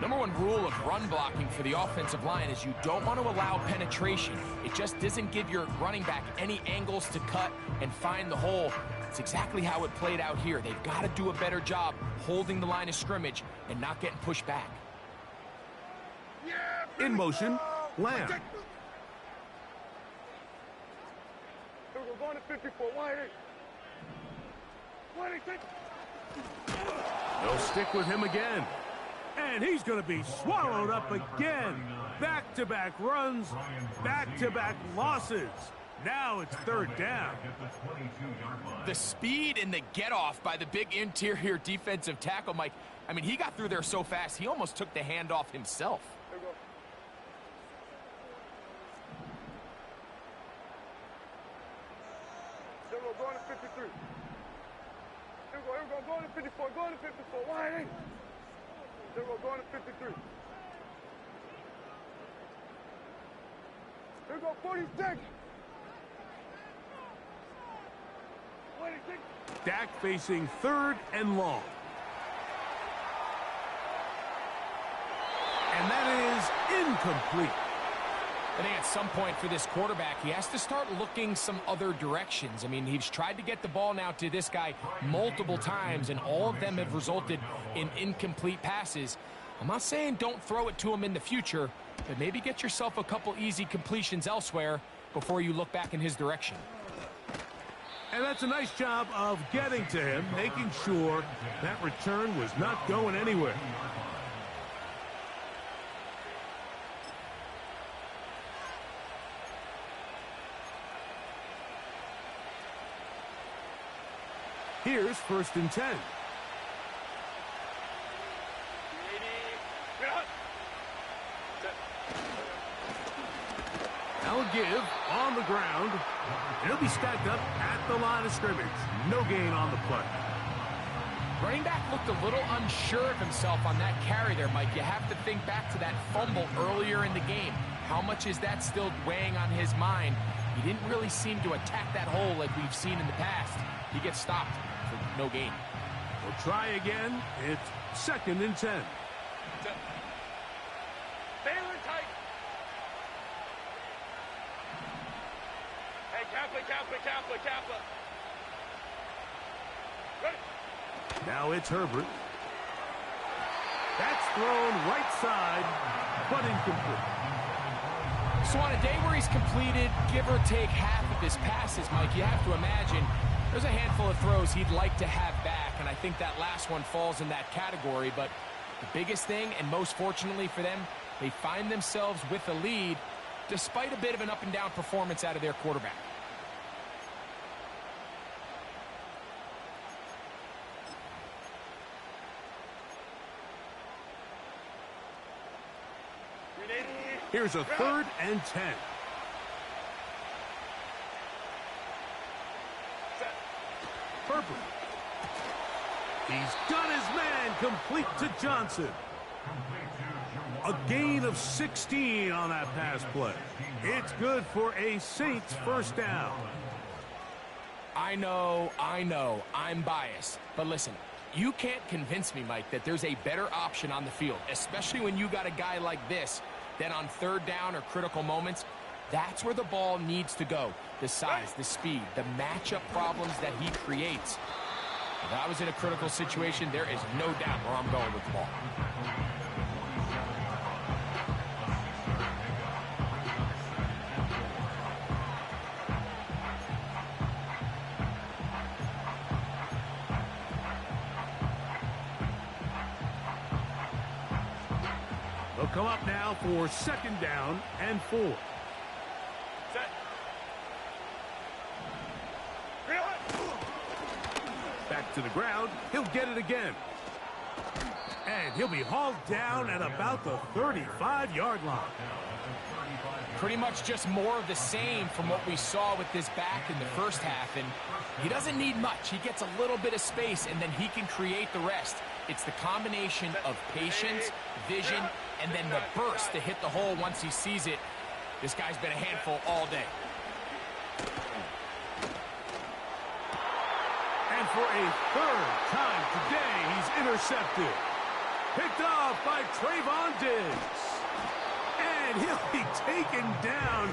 S4: Number 1 rule of run blocking for the offensive line is you don't want to allow penetration. It just doesn't give your running back any angles to cut and find the hole. It's exactly how it played out here. They've got to do a better job holding the line of scrimmage and not getting pushed back.
S5: Yeah!
S3: In motion, Lamb.
S5: Here we go, going to 54, 26.
S3: They'll stick with him again. And he's going to be swallowed up again. Back-to-back runs, back-to-back losses. Now it's 3rd down.
S4: The speed and the get-off by the big interior defensive tackle, Mike. I mean, he got through there so fast, he almost took the handoff himself.
S5: Here we go. Here we go, going to 53. Here we go, going to 54, going to 54, 18. Here we go, going to 53. Here we go, 46. 26.
S3: Dak facing 3rd and long. And that is incomplete.
S4: I think at some point for this quarterback, he has to start looking some other directions. I mean, he's tried to get the ball now to this guy multiple times, and all of them have resulted in incomplete passes. I'm not saying don't throw it to him in the future, but maybe get yourself a couple easy completions elsewhere before you look back in his direction.
S3: And that's a nice job of getting to him, making sure that return was not going anywhere. Here's 1st and 10. Now a give on the ground. He'll be stacked up at the line of scrimmage. No gain on the play.
S4: Running back looked a little unsure of himself on that carry there, Mike. You have to think back to that fumble earlier in the game. How much is that still weighing on his mind? He didn't really seem to attack that hole like we've seen in the past. He gets stopped for no gain.
S3: We'll try again. It's 2nd and 10.
S5: Baylor tight. Hey, Kappa. Ready.
S3: Now it's Herbert. That's thrown right side, but incomplete.
S4: So on a day where he's completed, give or take half of his passes, Mike, you have to imagine there's a handful of throws he'd like to have back, and I think that last one falls in that category. But the biggest thing, and most fortunately for them, they find themselves with a lead despite a bit of an up-and-down performance out of their quarterback.
S3: Here's a 3rd and 10. Herbert. He's got his man complete to Johnson. A gain of 16 on that pass play. It's good for a Saints 1st down.
S4: I know, I'm biased. But listen, you can't convince me, Mike, that there's a better option on the field, especially when you got a guy like this, that on 3rd down or critical moments, That's where the ball needs to go. The size, the speed, the matchup problems that he creates. If I was in a critical situation, there is no doubt where I'm going with the ball.
S3: They'll come up now for 2nd down and 4.
S5: Set.
S3: Back to the ground. He'll get it again. And he'll be hauled down at about the 35-yard line.
S4: Pretty much just more of the same from what we saw with this back in the first half. And he doesn't need much. He gets a little bit of space, and then he can create the rest. It's the combination of patience, vision, and then the burst to hit the hole once he sees it. This guy's been a handful all day.
S3: And for a 3rd time today, he's intercepted. Picked off by Trayvon Diggs. And he'll be taken down.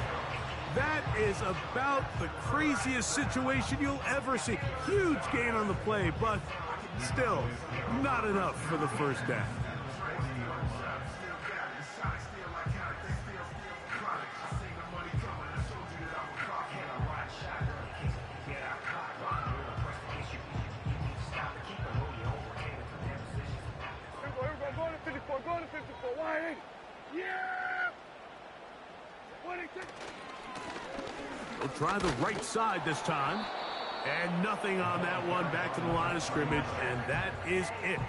S3: That is about the craziest situation you'll ever see. Huge gain on the play, but still not enough for the 1st down.
S5: Go to 54, wide. Yeah!
S3: He'll try the right side this time. And nothing on that one. Back to the line of scrimmage, and that is it.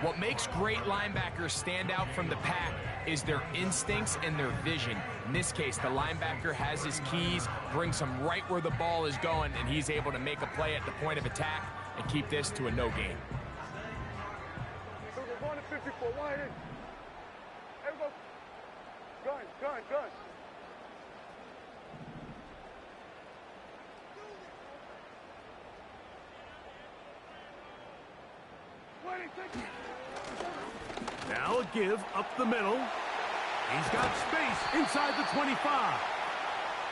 S4: What makes great linebackers stand out from the pack is their instincts and their vision. In this case, the linebacker has his keys, brings him right where the ball is going, and he's able to make a play at the point of attack and keep this to a no gain.
S5: We're going to 54, wide in. Hey, go. Gun.
S3: Now a give up the middle. He's got space inside the 25.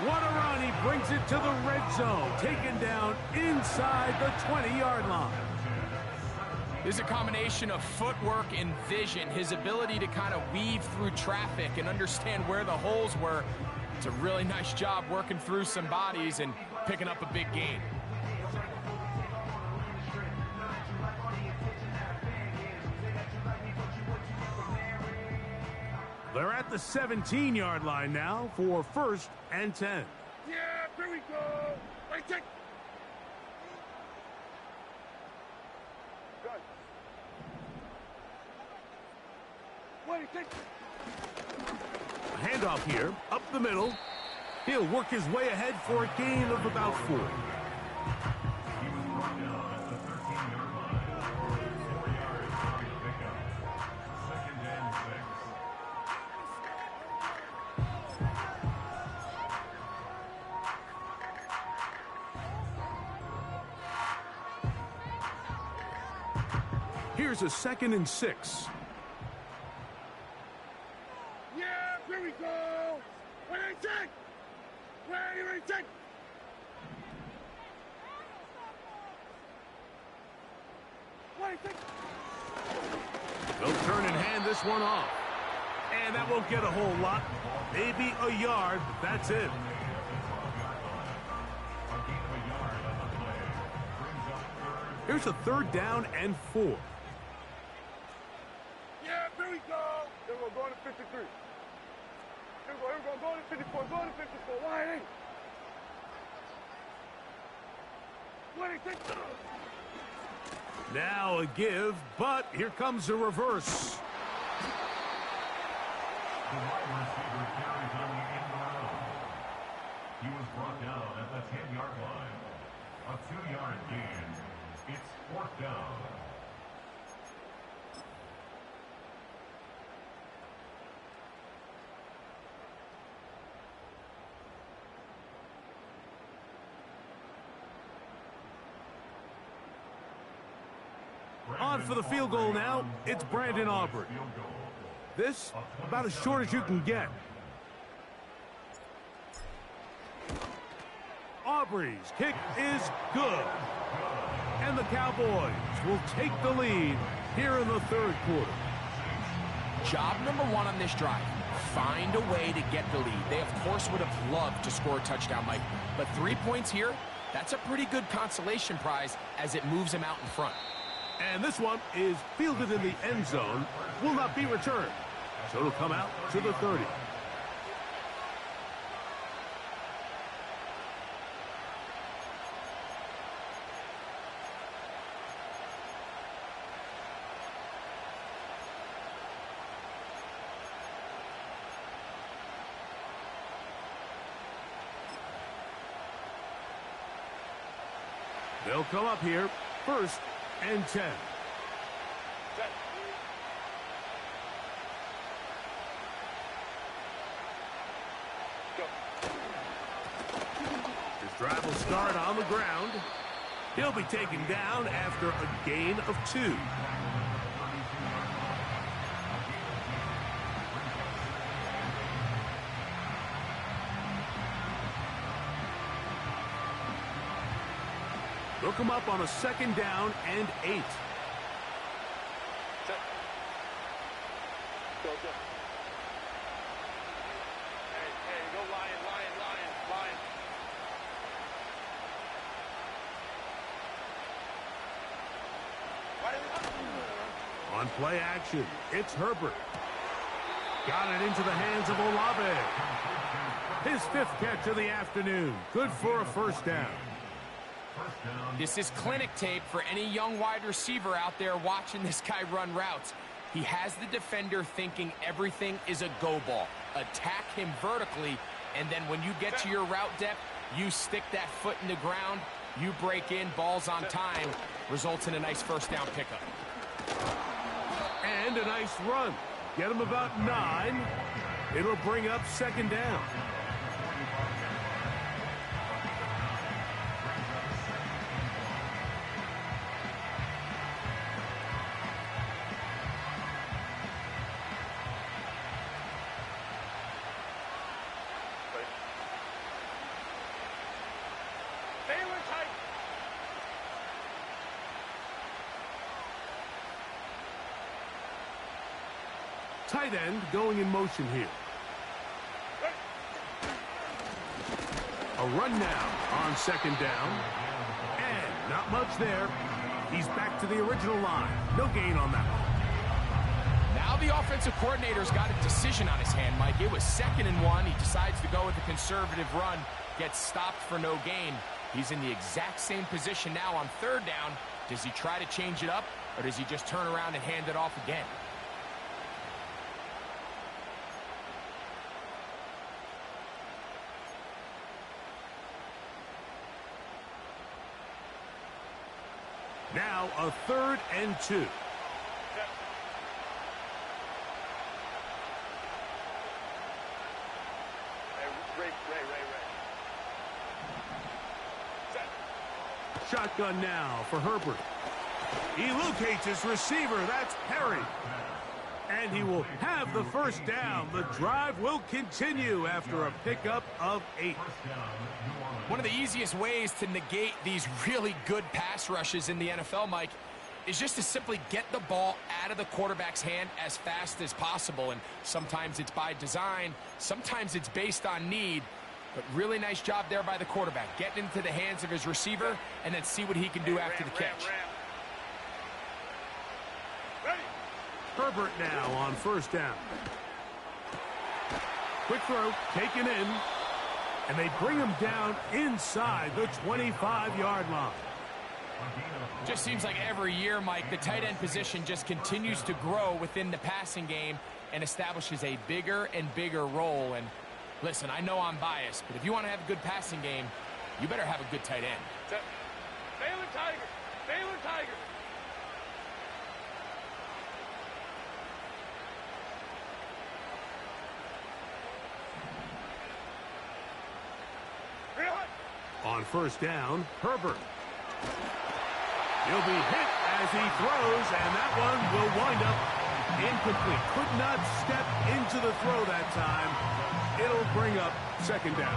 S3: What a run. He brings it to the red zone. Taken down inside the 20-yard line.
S4: This is a combination of footwork and vision. His ability to kind of weave through traffic and understand where the holes were. It's a really nice job working through some bodies and picking up a big gain.
S3: They're at the 17-yard line now for 1st and 10.
S5: Yeah, here we go. Right, check. Good. Wait, check.
S3: A handoff here, up the middle. He'll work his way ahead for a gain of about 4. Here's a 2nd and 6.
S5: Yeah, here we go. Wait, check. Wait, check. Wait, check.
S3: They'll turn and hand this one off. And that won't get a whole lot. Maybe a yard, but that's it. Here's a 3rd down and 4.
S5: Yeah, here we go. Here we go, going to 53. Here we go, going to 54, going to 54. Wide in. Wait, check.
S3: Now a give, but here comes a reverse.
S6: The wide receiver carries on the end around. He was brought down at the 10-yard line. A 2-yard gain. It's 4th down.
S3: On for the field goal now. It's Brandon Aubrey. This, about as short as you can get. Aubrey's kick is good. And the Cowboys will take the lead here in the third quarter.
S4: Job number one on this drive, find a way to get the lead. They, of course, would have loved to score a touchdown, Mike. But 3 points here, that's a pretty good consolation prize as it moves them out in front.
S3: And this one is fielded in the end zone, will not be returned. So it'll come out to the 30. They'll come up here, 1st and 10. This drive will start on the ground. He'll be taken down after a gain of 2. They'll come up on a 2nd down and 8.
S5: Go, go. Hey, go Lion.
S3: On play action, it's Herbert. Got it into the hands of Olave. His 5th catch of the afternoon. Good for a 1st down.
S4: This is clinic tape for any young wide receiver out there watching this guy run routes. He has the defender thinking everything is a go ball. Attack him vertically, and then when you get to your route depth, you stick that foot in the ground, you break in, balls on time, results in a nice 1st down pickup.
S3: And a nice run. Get him about 9. It'll bring up 2nd down. Tight end going in motion here. A run now on 2nd down. And not much there. He's back to the original line. No gain on that one.
S4: Now the offensive coordinator's got a decision on his hand, Mike. It was 2nd and 1. He decides to go with a conservative run. Gets stopped for no gain. He's in the exact same position now on 3rd down. Does he try to change it up, or does he just turn around and hand it off again?
S3: Now a 3rd and 2.
S5: Ray.
S3: Shotgun now for Herbert. He locates his receiver. That's Perry. And he will have the 1st down. The drive will continue after a pickup of 8.
S4: One of the easiest ways to negate these really good pass rushes in the NFL, Mike, is just to simply get the ball out of the quarterback's hand as fast as possible. And sometimes it's by design, sometimes it's based on need. But really nice job there by the quarterback, getting into the hands of his receiver and then see what he can do after the catch.
S3: Herbert now on 1st down. Quick throw, taken in. And they bring him down inside the 25-yard line.
S4: Just seems like every year, Mike, the tight end position just continues to grow within the passing game and establishes a bigger and bigger role. And listen, I know I'm biased, but if you want to have a good passing game, you better have a good tight end.
S5: Baylor Tiger.
S3: On 1st down, Herbert. He'll be hit as he throws, and that one will wind up incomplete. Could not step into the throw that time. It'll bring up 2nd down.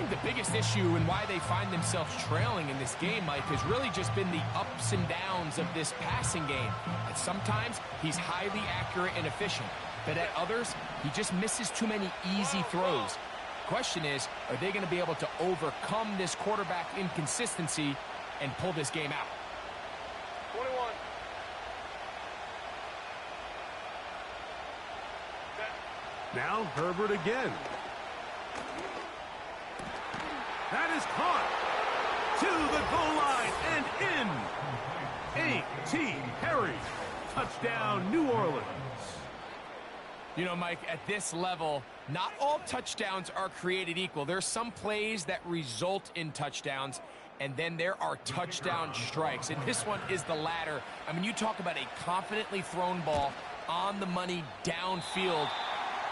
S4: think the biggest issue and why they find themselves trailing in this game, Mike, has really just been the ups and downs of this passing game. And sometimes he's highly accurate and efficient, but at others, he just misses too many easy throws. Question is, are they going to be able to overcome this quarterback inconsistency and pull this game out?
S5: 21.
S3: Now Herbert again. That is caught to the goal line and in. A.T. Perry. Touchdown, New Orleans.
S4: You know, Mike, at this level, not all touchdowns are created equal. There's some plays that result in touchdowns, and then there are touchdown strikes. And this one is the latter. I mean, you talk about a confidently thrown ball on the money downfield.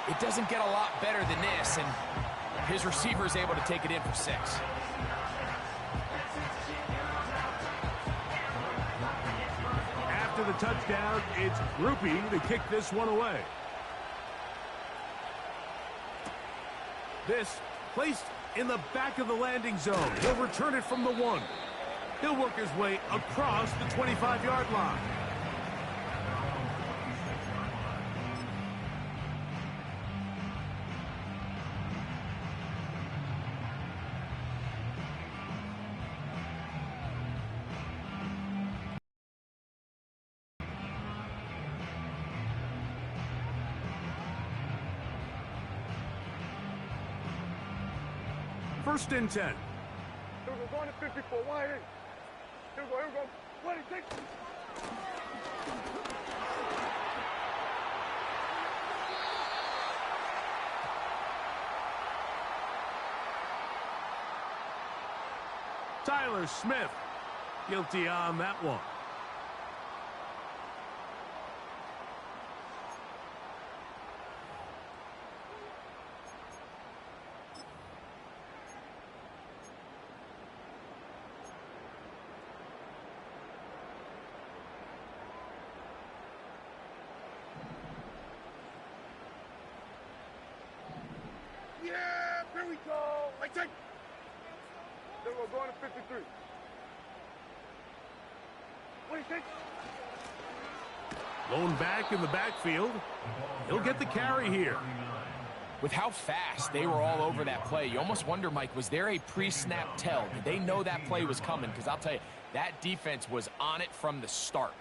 S4: It doesn't get a lot better than this, and his receiver is able to take it in for 6.
S3: After the touchdown, it's Groupie to kick this one away. This placed in the back of the landing zone. He'll return it from the 1. He'll work his way across the 25-yard line. First and 10.
S5: Here we go, going to 54, wide in. Here we go, what do you think?
S3: Tyler Smith, guilty on that one.
S5: Yeah, here we go. Like take. Here we go, going to 53. What do you think?
S3: Lone back in the backfield. He'll get the carry here.
S4: With how fast they were all over that play, you almost wonder, Mike, was there a pre-snap tell? Did they know that play was coming? Because I'll tell you, that defense was on it from the start.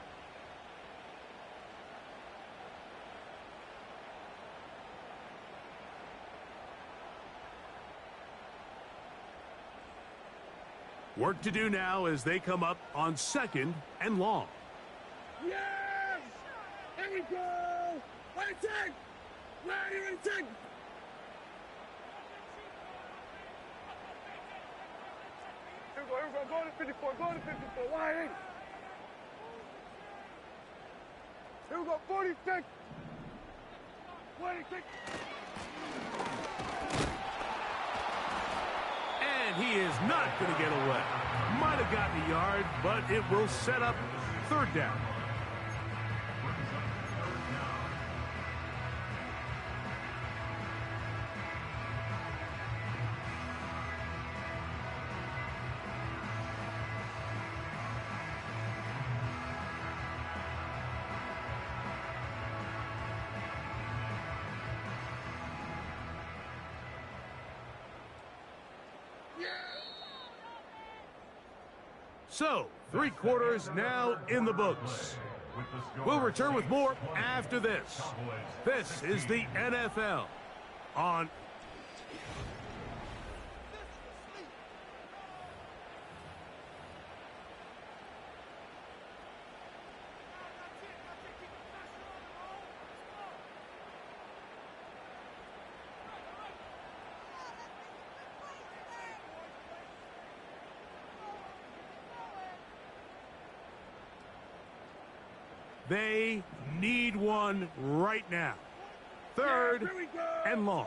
S3: Work to do now as they come up on 2nd and long.
S5: Yes! Here we go! What do you think? Where do you think? Here we go, going to 54, going to 54, wide in. Here we go, 46. What do you think?
S3: And he is not going to get away. Might have gotten a yard, but it will set up 3rd down. So, 3 quarters now in the books. We'll return with more after this. This is the NFL on They need one right now. 3rd and long.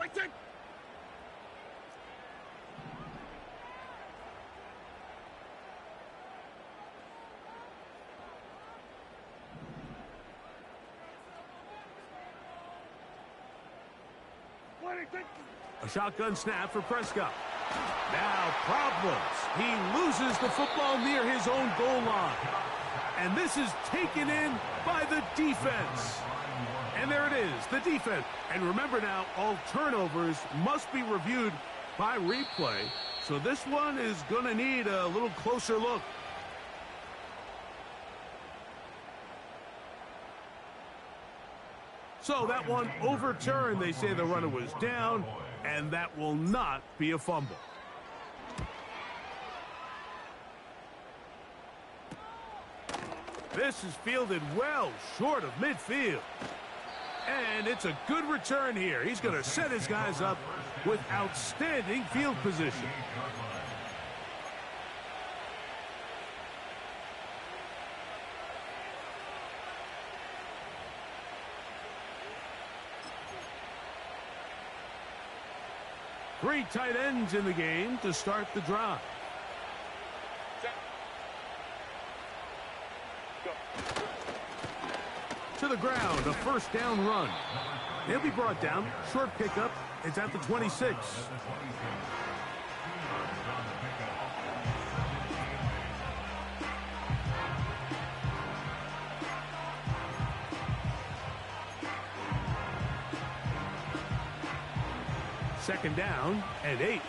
S3: A shotgun snap for Prescott. Now problems. He loses the football near his own goal line. And this is taken in by the defense. And there it is, the defense. And remember now, all turnovers must be reviewed by replay. So this one is going to need a little closer look. So that one overturned. They say the runner was down, and that will not be a fumble. This is fielded well short of midfield. And it's a good return here. He's going to set his guys up with outstanding field position. Three tight ends in the game to start the drive. To the ground, a first down run. He'll be brought down. Short pickup. It's at the 26. Second down and 8.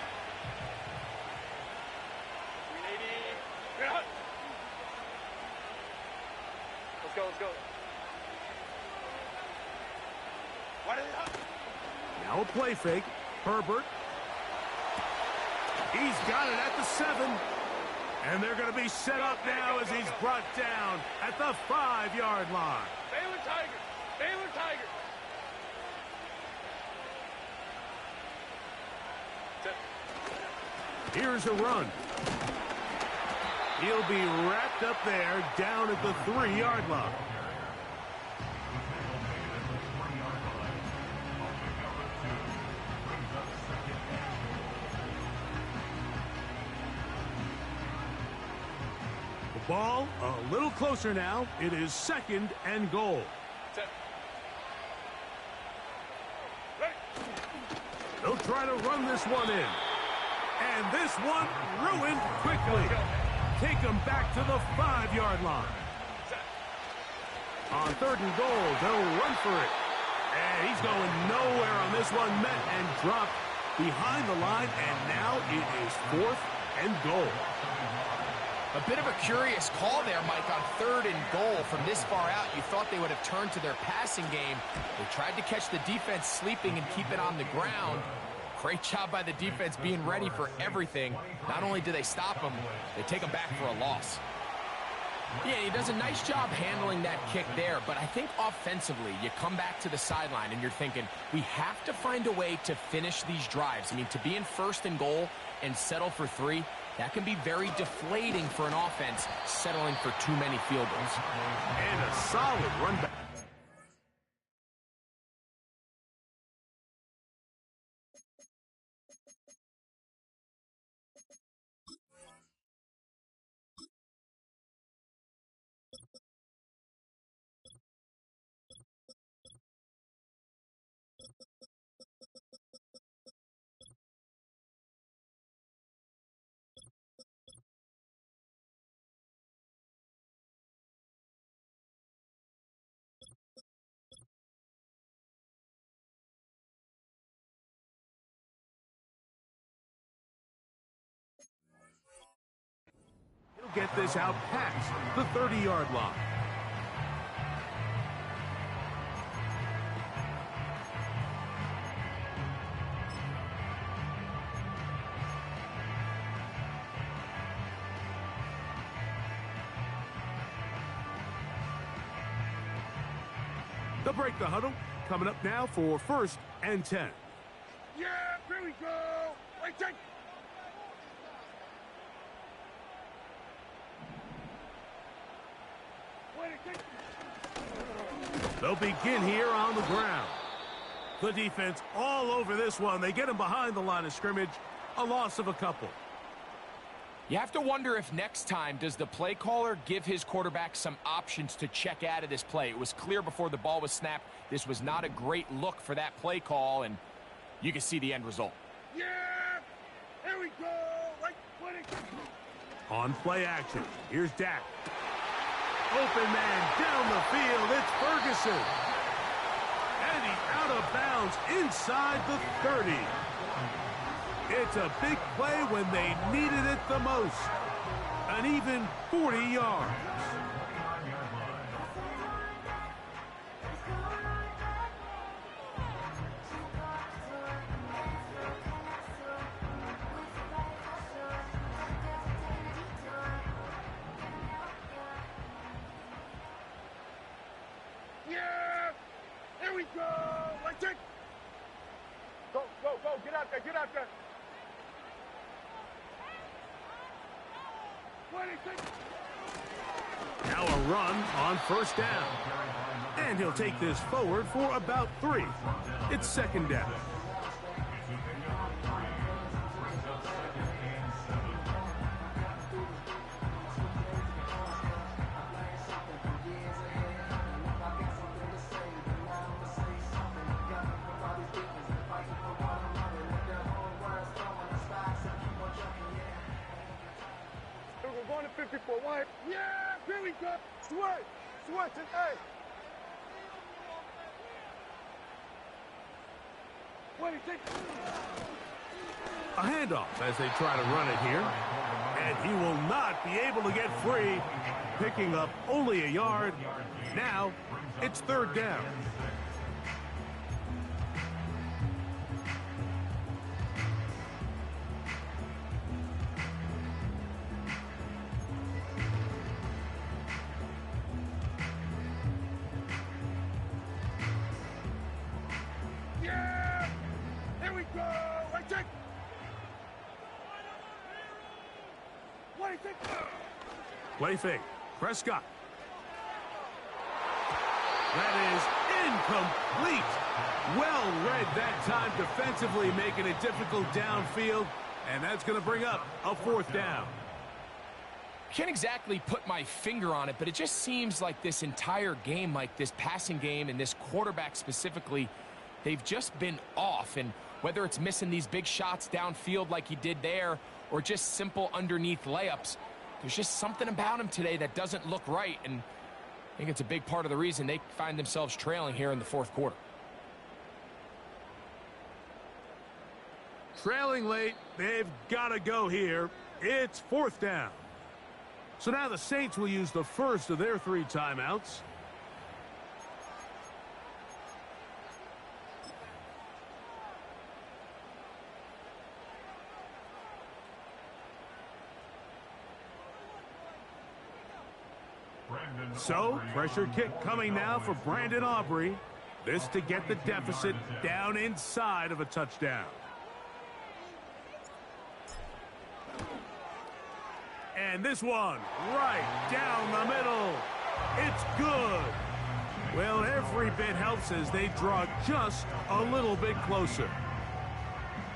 S5: Let's go, let's go.
S3: Now a play fake. Herbert. He's got it at the 7. And they're going to be set up now as he's brought down at the 5-yard line.
S5: Baylor Tigers! Baylor Tigers!
S3: Here's a run. He'll be wrapped up there down at the 3-yard line. The ball a little closer now. It is 2nd and goal. They'll try to run this one in. And this one ruined quickly. Take him back to the 5-yard line. On 3rd and goal, they'll run for it. And he's going nowhere on this one. Met and dropped behind the line. And now it is 4th and goal.
S4: A bit of a curious call there, Mike, on 3rd and goal. From this far out, you thought they would have turned to their passing game. They tried to catch the defense sleeping and keep it on the ground. Great job by the defense being ready for everything. Not only do they stop him, they take him back for a loss. Yeah, he does a nice job handling that kick there, but I think offensively, you come back to the sideline and you're thinking, we have to find a way to finish these drives. I mean, to be in 1st and goal and settle for 3, that can be very deflating for an offense settling for too many field goals.
S3: And a solid run back. Get this out past the 30-yard line. They'll break the huddle. Coming up now for 1st and 10.
S5: Yeah, here we go. Wait, take.
S3: They'll begin here on the ground. The defense all over this one. They get him behind the line of scrimmage. A loss of a couple.
S4: You have to wonder if next time, does the play caller give his quarterback some options to check out of this play? It was clear before the ball was snapped. This was not a great look for that play call, and you can see the end result.
S5: Yeah! Here we
S3: On play action, here's Dak. Open man down the field, it's Ferguson. And he's out of bounds inside the 30. It's a big play when they needed it the most. An even 40 yards.
S5: Yeah! Here we go! Let's it! Go, go, go! Get out there! Get out there! 26!
S3: Now a run on first down. And he'll take this forward for about 3. It's second down.
S5: We're going to 54 wide. Yeah! Here we go! Switch! Switch and hey! 26!
S3: A handoff as they try to run it here. And he will not be able to get free, picking up only a yard. Now, it's third down.
S5: Yeah! Here we go! Let's it! 26!
S3: Play fake. Prescott. That is incomplete. Well read that time defensively, making it difficult downfield. And that's going to bring up a fourth down.
S4: Can't exactly put my finger on it, but it just seems like this entire game, like this passing game and this quarterback specifically, they've just been off. And whether it's missing these big shots downfield like he did there or just simple underneath layups, there's just something about him today that doesn't look right. And I think it's a big part of the reason they find themselves trailing here in the fourth quarter.
S3: Trailing late, they've got to go here. It's fourth down. So now the Saints will use the first of their 3 timeouts. So, pressure kick coming now for Brandon Aubrey. This to get the deficit down inside of a touchdown. And this one, right down the middle. It's good. Well, every bit helps as they draw just a little bit closer.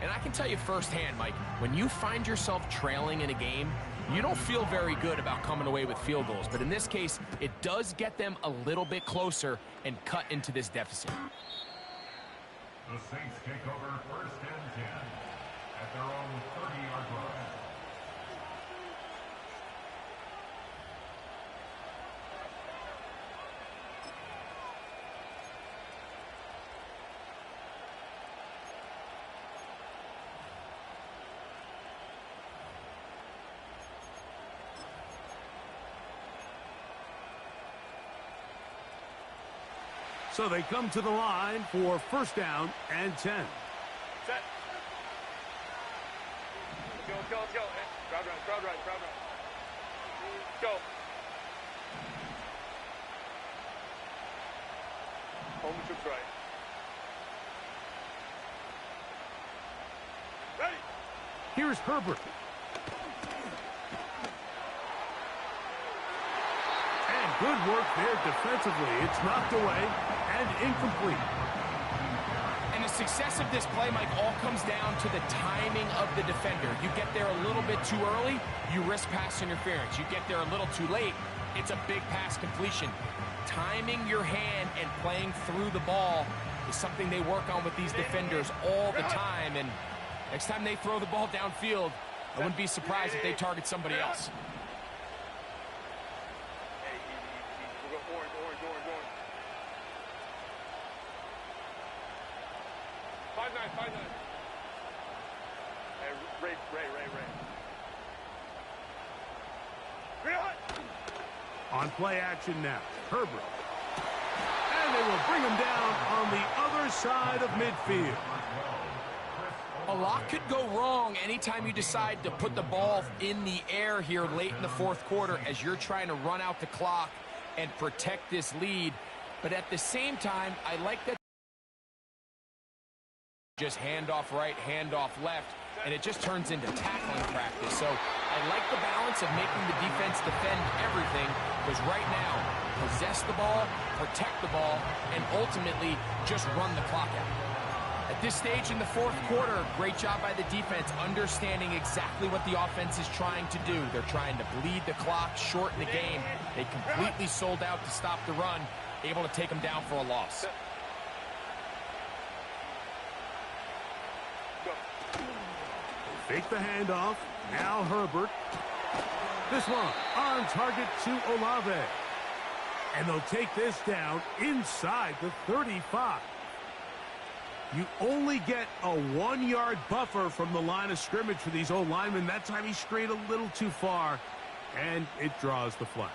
S4: And I can tell you firsthand, Mike, when you find yourself trailing in a game, you don't feel very good about coming away with field goals. But in this case, it does get them a little bit closer and cut into this deficit.
S6: The Saints take over first and 10 at their own 30-yard line.
S3: So they come to the line for first down and 10.
S5: Set. Go, go, go. Hey, crowd right, crowd right, crowd right. Go. Home troops right. Ready.
S3: Here's Herbert. And good work there defensively. It's knocked away and incomplete.
S4: And the success of this play, Mike, all comes down to the timing of the defender. You get there a little bit too early, you risk pass interference. You get there a little too late, it's a big pass completion. Timing your hand and playing through the ball is something they work on with these defenders all the time. And next time they throw the ball downfield, I wouldn't be surprised if they target somebody else.
S5: Hey, easy. We'll go orange. 5-9. Hey, Ray.
S3: On play action now, Herbert. And they will bring him down on the other side of midfield.
S4: A lot could go wrong anytime you decide to put the ball in the air here late in the fourth quarter as you're trying to run out the clock and protect this lead. But at the same time, I like that just handoff right, handoff left, and it just turns into tackling practice. So I like the balance of making the defense defend everything, because right now, possess the ball, protect the ball, and ultimately just run the clock out. At this stage in the fourth quarter, great job by the defense, understanding exactly what the offense is trying to do. They're trying to bleed the clock, shorten the game. They completely sold out to stop the run, able to take them down for a loss.
S3: Fake the handoff. Now Herbert. This one on target to Olave. And they'll take this down inside the 35. You only get a 1-yard buffer from the line of scrimmage for these old linemen. That time he strayed a little too far, and it draws the flag.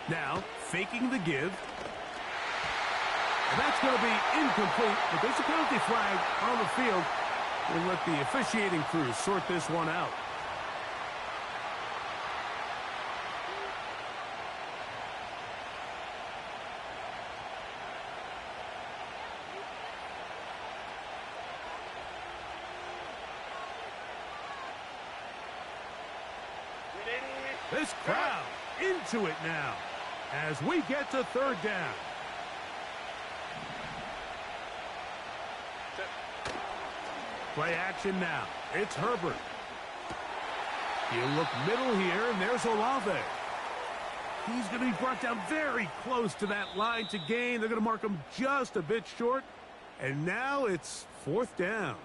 S3: Now, faking the give. And that's going to be incomplete, but there's a penalty flag on the field. We'll let the officiating crew sort this one out. This crowd into it now as we get to third down. Play action now. It's Herbert. He'll look middle here, and there's Olave. He's going to be brought down very close to that line to gain. They're going to mark him just a bit short. And now it's fourth down.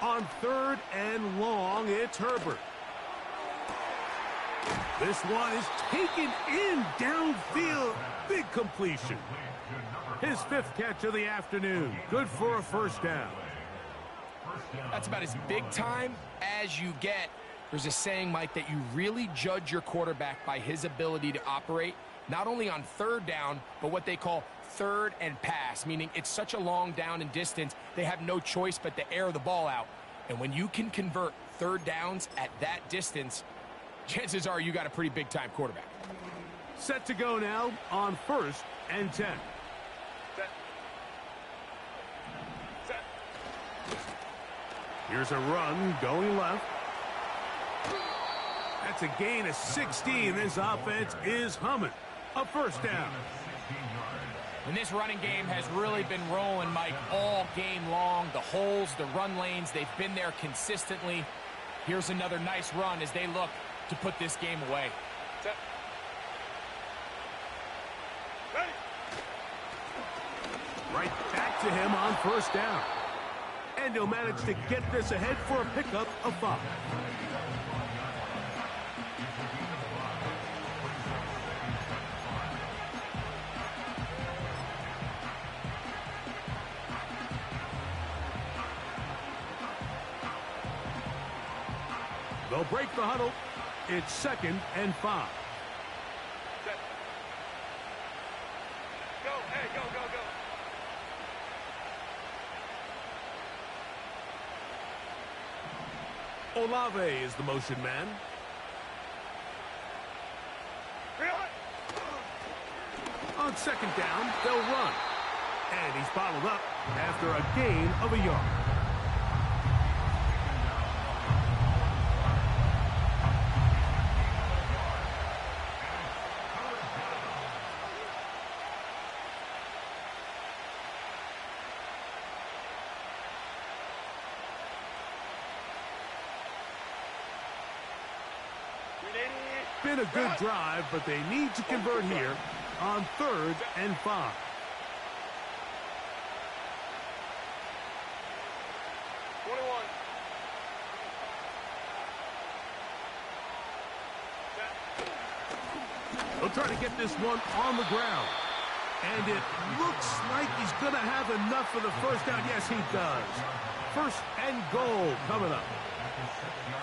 S3: On third and long, it's Herbert. This one is taken in downfield. Big completion. His fifth catch of the afternoon. Good for a first down.
S4: That's about as big time as you get. There's a saying, Mike, that you really judge your quarterback by his ability to operate, not only on third down, but what they call third and pass, meaning it's such a long down and distance, they have no choice but to air the ball out. And when you can convert third downs at that distance, chances are you got a pretty big-time quarterback.
S3: Set to go now on first and 10. Here's a run going left. That's a gain of 16. This offense is humming. A first down.
S4: And this running game has really been rolling, Mike, all game long. The holes, the run lanes, they've been there consistently. Here's another nice run as they look to put this game away.
S3: Right back to him on first down. And he'll manage to get this ahead for a pickup of 5. They'll break the huddle. It's 2nd and 5.
S5: Set. Go, hey, go, go, go.
S3: Olave is the motion man. On 2nd down, they'll run. And he's bottled up after a gain of a yard. Been a good drive, but they need to convert here on 3rd and 5. They'll try to get this one on the ground. And it looks like he's going to have enough for the first down. Yes, he does. 1st and goal coming up.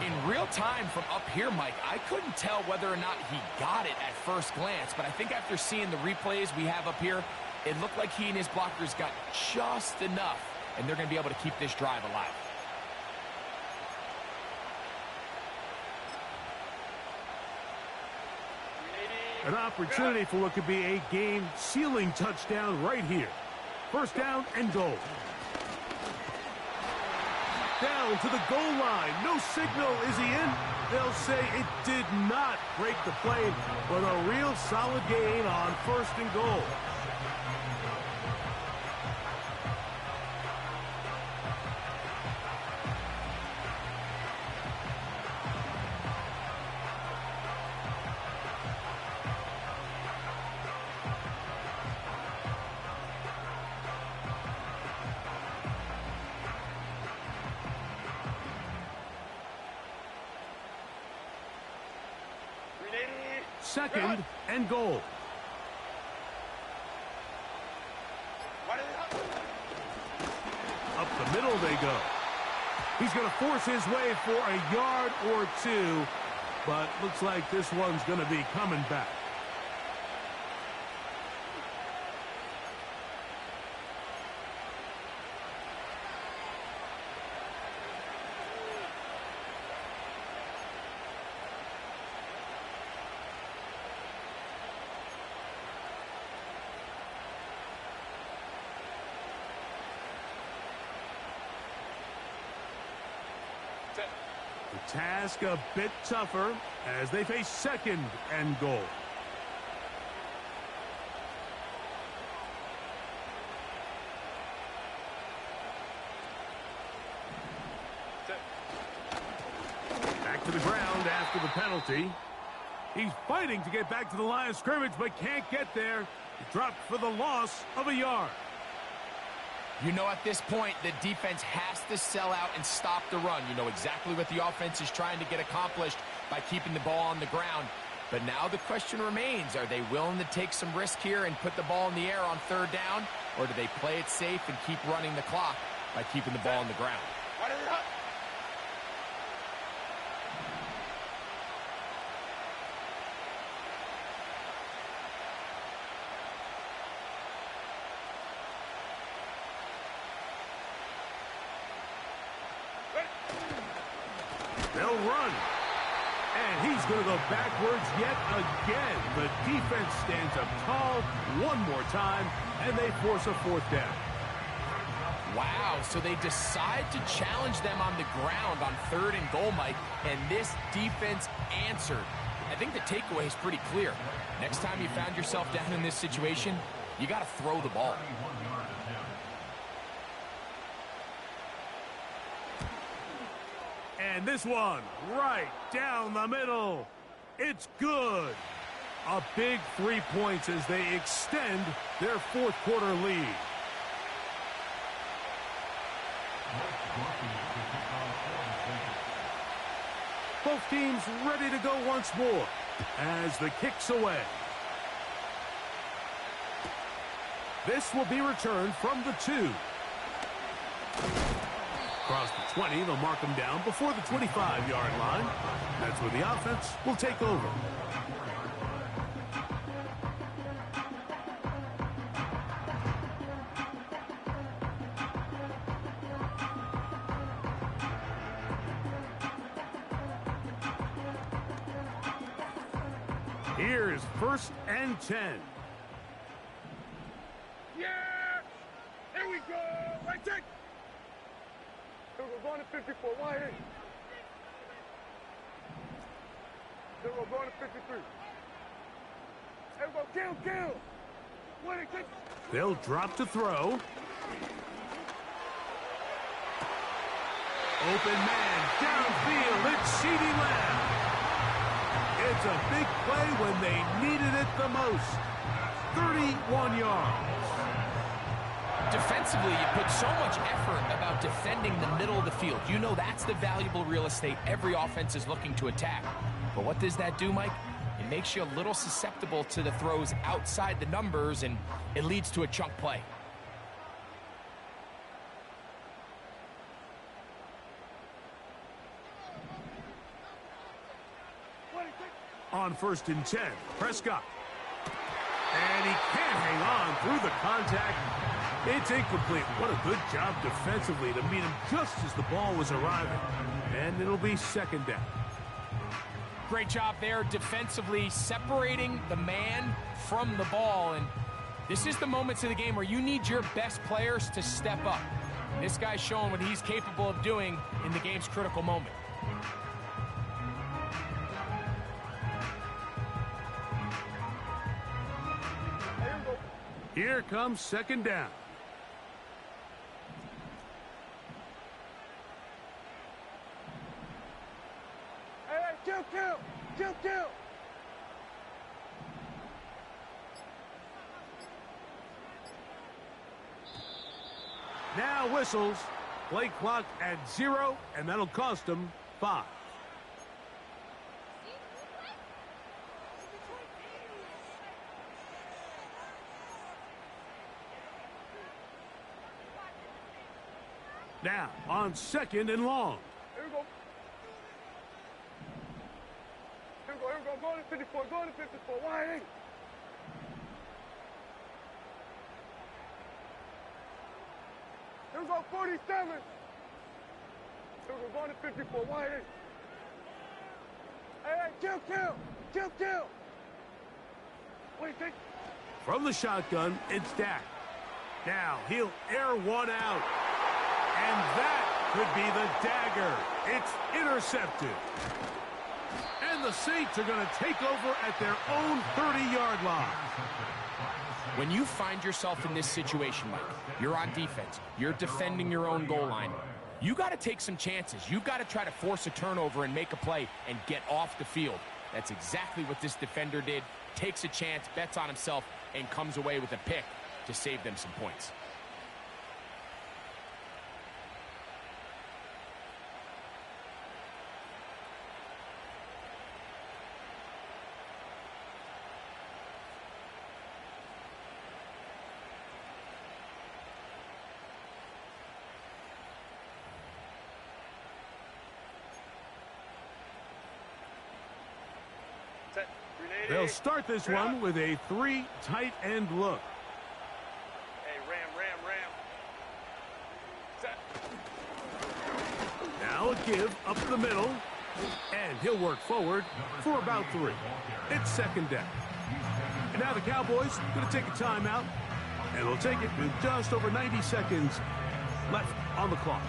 S4: In real time from up here, Mike, I couldn't tell whether or not he got it at first glance, but I think after seeing the replays we have up here, it looked like he and his blockers got just enough, and they're going to be able to keep this drive alive.
S3: An opportunity for what could be a game-sealing touchdown right here. 1st down and goal. Down to the goal line. No signal. Is he in? They'll say it did not break the plane, but a real solid gain on 1st and goal. Second and goal. Up the middle they go. He's going to force his way for a yard or 2, but looks like this one's going to be coming back. The task a bit tougher as they face 2nd and goal. Back to the ground after the penalty. He's fighting to get back to the line of scrimmage, but can't get there. He dropped for the loss of a yard.
S4: You know, at this point, the defense has to sell out and stop the run. You know exactly what the offense is trying to get accomplished by keeping the ball on the ground. But now the question remains, are they willing to take some risk here and put the ball in the air on 3rd down? Or do they play it safe and keep running the clock by keeping the ball on the ground?
S3: They'll run. And he's going to go backwards yet again. The defense stands up tall one more time, and they force a 4th down.
S4: Wow, so they decide to challenge them on the ground on 3rd and goal, Mike, and this defense answered. I think the takeaway is pretty clear. Next time you found yourself down in this situation, you got to throw the ball.
S3: And this one, right down the middle. It's good. A big 3 points as they extend their 4th quarter lead. Both teams ready to go once more as the kick's away. This will be returned from the 2. Across the 20, they'll mark him down before the 25-yard line. That's where the offense will take over. Here is 1st and 10.
S5: Yeah! Here we go! Right check! Here we go, going to 54, wide in. Here we go, going to 53. Here we go, kill! Wait, kick.
S3: They'll drop to throw. Open man, downfield, it's CeeDee Lamb. It's a big play when they needed it the most. 31 yards.
S4: Defensively, you put so much effort about defending the middle of the field. You know that's the valuable real estate every offense is looking to attack. But what does that do, Mike? It makes you a little susceptible to the throws outside the numbers, and it leads to a chunk play.
S3: On 1st and 10, Prescott. And he can't hang on through the contact. It's incomplete. What a good job defensively to meet him just as the ball was arriving. And it'll be 2nd down.
S4: Great job there defensively, separating the man from the ball. And this is the moments of the game where you need your best players to step up. And this guy's showing what he's capable of doing in the game's critical moment.
S3: Here comes 2nd down.
S5: Hey, kill!
S3: Now whistles. Play clock at 0, and that'll cost them 5. Now, on 2nd and long.
S5: Here we go. Going to 54, wide in. Here we go, 47. Here we go, going to 54, wide in. Hey, kill. Wait, kick.
S3: From the shotgun, it's Dak. Now, he'll air one out. And that could be the dagger. It's intercepted. And the Saints are going to take over at their own 30-yard line.
S4: When you find yourself in this situation, Mike, you're on defense, you're defending your own goal line, you got to take some chances. You've got to try to force a turnover and make a play and get off the field. That's exactly what this defender did. Takes a chance, bets on himself, and comes away with a pick to save them some points.
S3: They'll start this one with a 3 tight end look.
S5: Hey, ram. Set.
S3: Now a give up the middle. And he'll work forward for about 3. It's 2nd down. And now the Cowboys going to take a timeout. And they'll take it with just over 90 seconds left on the clock.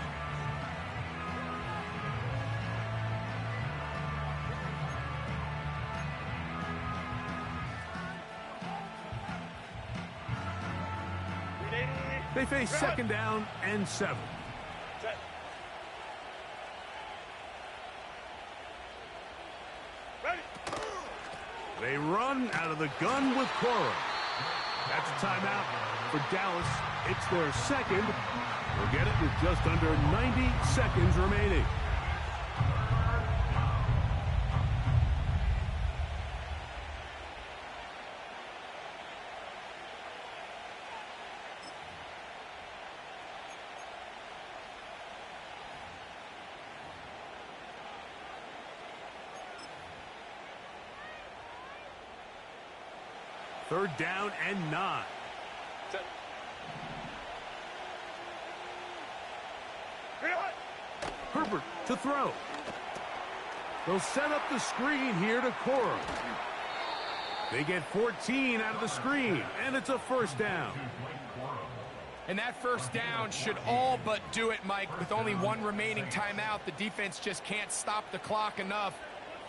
S3: They face 2nd down and 7.
S5: Set. Ready.
S3: They run out of the gun with Cora. That's a timeout for Dallas. It's their 2nd. We'll get it with just under 90 seconds remaining. 3rd down and 9. Herbert to throw. They'll set up the screen here to Cora. They get 14 out of the screen, and it's a 1st down.
S4: And that 1st down should all but do it, Mike. With only 1 remaining timeout, the defense just can't stop the clock enough.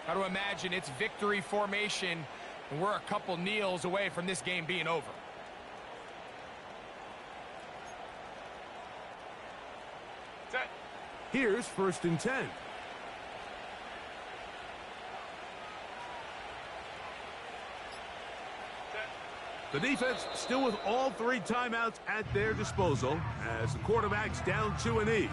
S4: Got to imagine it's victory formation, and we're a couple kneels away from this game being over.
S3: Here's 1st and 10. The defense still with all 3 timeouts at their disposal as the quarterback's down to a knee.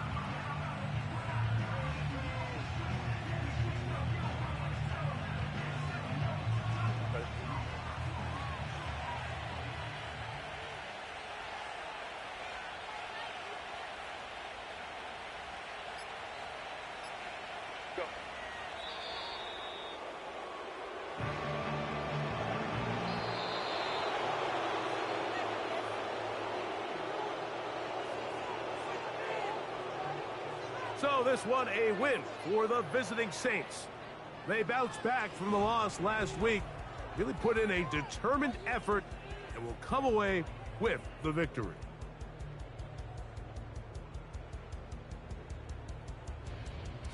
S3: So this one a win for the visiting Saints. They bounced back from the loss last week, really put in a determined effort, and will come away with the victory.